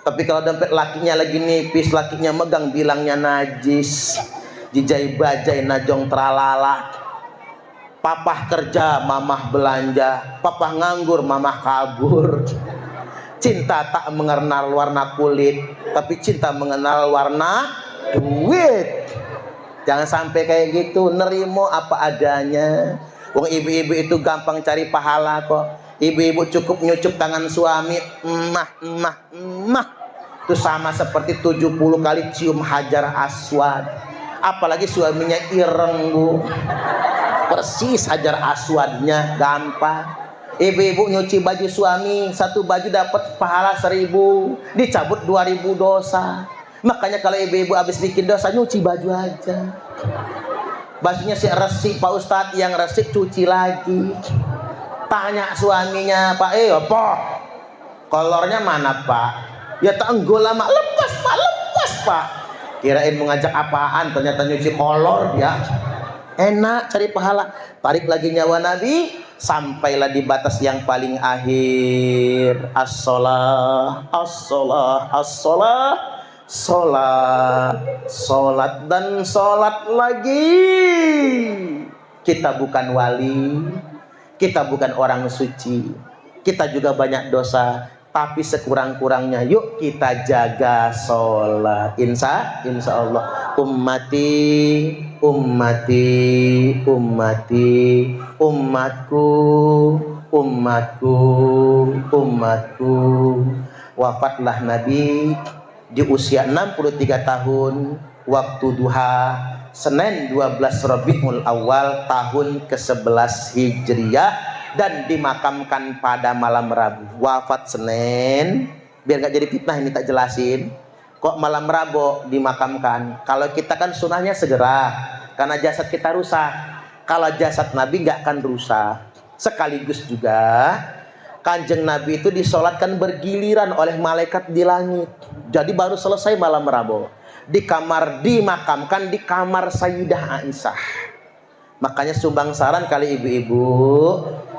Tapi kalau dompet lakinya lagi nipis, lakinya megang, bilangnya najis, jijai bajai najong tralala. Papah kerja, mamah belanja, papah nganggur, mamah kabur. Cinta tak mengenal warna kulit, tapi cinta mengenal warna duit. Jangan sampai kayak gitu, nerimo apa adanya. Wong ibu-ibu itu gampang cari pahala kok. Ibu-ibu cukup nyucup tangan suami, emah. Itu sama seperti 70 kali cium hajar aswad. Apalagi suaminya ireng Bu, persis hajar aswadnya, gampang. Ibu-ibu nyuci baju suami, satu baju dapat pahala 1.000, dicabut 2.000 dosa. Makanya kalau ibu-ibu habis bikin dosa, nyuci baju aja. Bajunya si resik Pak Ustadz, yang resik cuci lagi. Tanya suaminya, Pak, apa? Kolornya mana Pak? Ya tak enggol lama, lepas Pak. Kirain mengajak apaan, ternyata nyuci kolor ya. Enak cari pahala. Tarik lagi nyawa Nabi, sampailah di batas yang paling akhir. As-shalah, as-shalah, as-shalah. Sholat dan sholat lagi. Kita bukan wali, kita bukan orang suci, kita juga banyak dosa, tapi sekurang-kurangnya yuk kita jaga sholat. Insya Allah. Ummati, ummatku. Wafatlah Nabi di usia 63 tahun waktu duha Senin 12 Rabiul Awal tahun ke-11 Hijriah, dan dimakamkan pada malam Rabu. Wafat Senin, biar gak jadi fitnah ini tak jelasin. Kok malam Rabu dimakamkan? Kalau kita kan sunahnya segera, karena jasad kita rusak. Kalau jasad Nabi gak akan rusak. Sekaligus juga Kanjeng Nabi itu disolatkan bergiliran oleh malaikat di langit. Jadi baru selesai malam Rabu, dimakamkan di kamar Sayyidah Aisyah. Makanya sumbang saran kali ibu-ibu,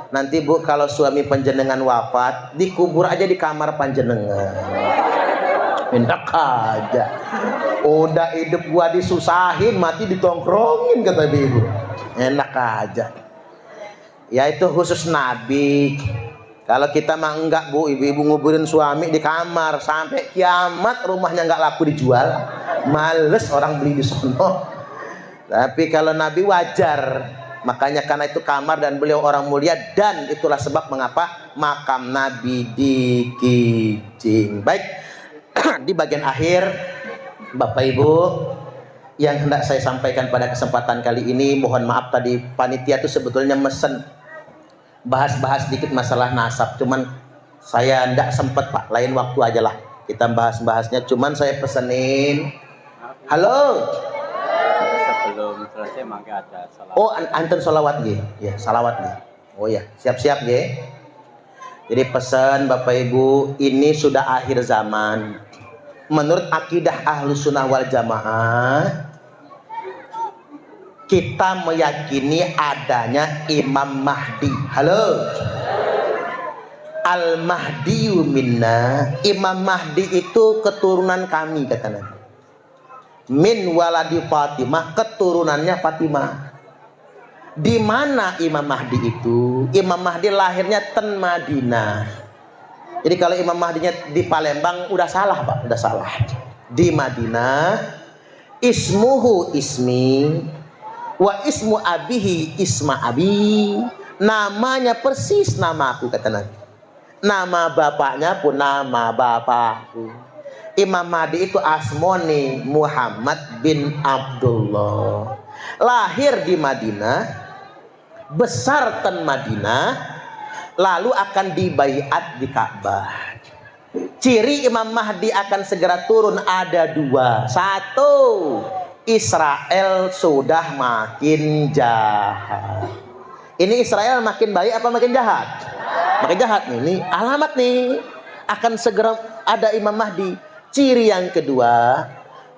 nanti bu kalau suami panjenengan wafat, dikubur aja di kamar panjenengan. Enak aja. Udah hidup gua disusahin, mati ditongkrongin kata ibu. Enak aja. Ya itu khusus Nabi. Kalau kita mah enggak bu, ibu-ibu nguburin suami di kamar sampai kiamat, rumahnya enggak laku dijual. Males orang beli di sono. Tapi kalau Nabi wajar. Makanya karena itu kamar dan beliau orang mulia, dan itulah sebab mengapa makam Nabi dikijing. Baik, di bagian akhir Bapak Ibu yang hendak saya sampaikan pada kesempatan kali ini, mohon maaf tadi panitia itu sebetulnya mesen bahas-bahas dikit masalah nasab, cuman saya ndak sempet Pak, lain waktu aja lah kita bahas-bahasnya. Cuman saya pesenin, halo, sebelum selesai maka ada salawat. oh anten salawat nggih, ya salawat nggih, oh ya siap-siap nggih. Jadi pesan Bapak Ibu, ini sudah akhir zaman. Menurut akidah Ahlus Sunnah wal Jamaah, kita meyakini adanya Imam Mahdi. Halo. Al-Mahdiyu minna. Imam Mahdi itu keturunan kami kata Nabi. Min waladi Fatimah, keturunannya Fatimah. Di mana Imam Mahdi itu? Imam Mahdi lahirnya ten Madinah. Jadi kalau Imam Mahdinya di Palembang udah salah Pak, udah salah. Di Madinah, ismuhu ismi wa ismu abihi isma abi, namanya persis nama aku kata Nabi, nama bapaknya pun nama bapakku. Imam Mahdi itu asmoni Muhammad bin Abdullah, lahir di Madinah, besar ten Madinah, lalu akan dibaiat di Ka'bah. Ciri Imam Mahdi akan segera turun ada dua. Satu, Israel sudah makin jahat. Ini Israel makin baik apa makin jahat? Makin jahat nih. Ini alamat nih, akan segera ada Imam Mahdi. Ciri yang kedua,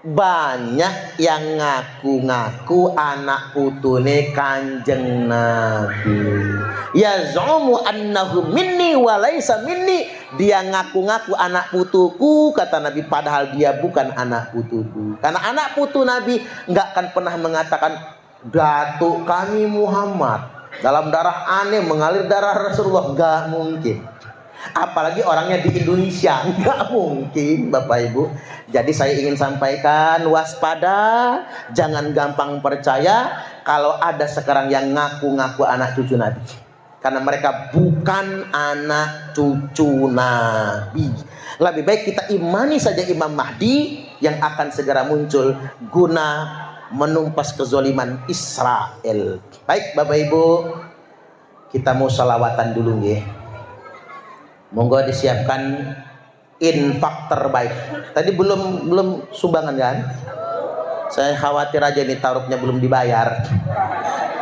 banyak yang ngaku-ngaku anak putune Kanjeng Nabi. Yazumu annahu minni wa laisa minni. Dia ngaku-ngaku anak putuku kata Nabi, padahal dia bukan anak putuku. Karena anak putu Nabi enggak akan pernah mengatakan datuk kami Muhammad, dalam darah aneh mengalir darah Rasulullah, enggak mungkin. Apalagi orangnya di Indonesia, enggak mungkin Bapak Ibu. Jadi saya ingin sampaikan, waspada, jangan gampang percaya kalau ada sekarang yang ngaku-ngaku anak cucu Nabi, karena mereka bukan anak cucu Nabi. Lebih baik kita imani saja Imam Mahdi yang akan segera muncul guna menumpas kezoliman Israel. Baik Bapak Ibu, kita mau salawatan dulu ya. Monggo disiapkan infak terbaik. Tadi belum sumbangan kan? Saya khawatir aja nih taruhnya belum dibayar.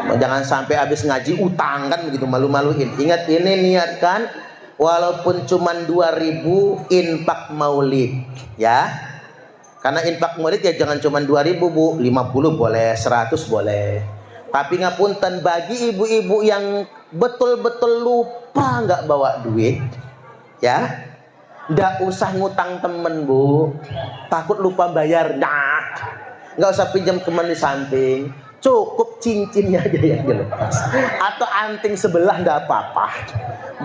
Jangan sampai habis ngaji utang kan begitu, malu-maluin. Ingat ini niatkan walaupun cuman 2.000 infak maulid ya. Karena infak maulid ya jangan cuman 2.000 Bu, 50 boleh, 100 boleh. Tapi ngapunten bagi ibu-ibu yang betul-betul lupa nggak bawa duit ya, Nggak usah ngutang temen bu, takut lupa bayar. Nah, nggak usah pinjam teman di samping, cukup cincinnya aja yang dilepas atau anting sebelah nggak apa-apa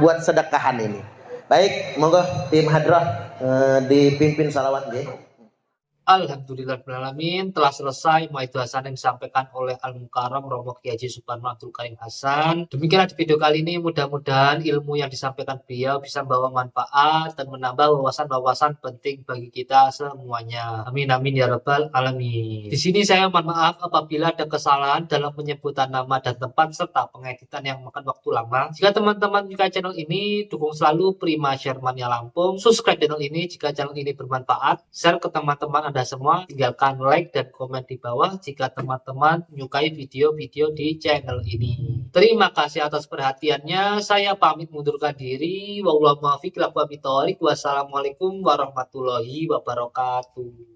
buat sedekahan ini. Baik, monggo tim hadrah dipimpin salawat nggih. Alhamdulillahirrahmanirrahim, telah selesai maidu hasan yang disampaikan oleh Al-Mukarram Romo Kiai Haji Suparno Abdul Karim Hasan. Demikianlah di video kali ini, mudah-mudahan ilmu yang disampaikan beliau bisa membawa manfaat dan menambah wawasan-wawasan penting bagi kita semuanya. Amin amin ya rabbal alamin. Di sini saya mohon maaf apabila ada kesalahan dalam penyebutan nama dan tempat serta pengeditan yang makan waktu lama. Jika teman-teman menyukai channel ini, dukung selalu Prima Shermania Lampung. Subscribe channel ini jika channel ini bermanfaat. Share ke teman-teman Anda semua, tinggalkan like dan komen di bawah jika teman-teman menyukai video-video di channel ini. Terima kasih atas perhatiannya. Saya pamit mundurkan diri. Wassalamualaikum warahmatullahi wabarakatuh.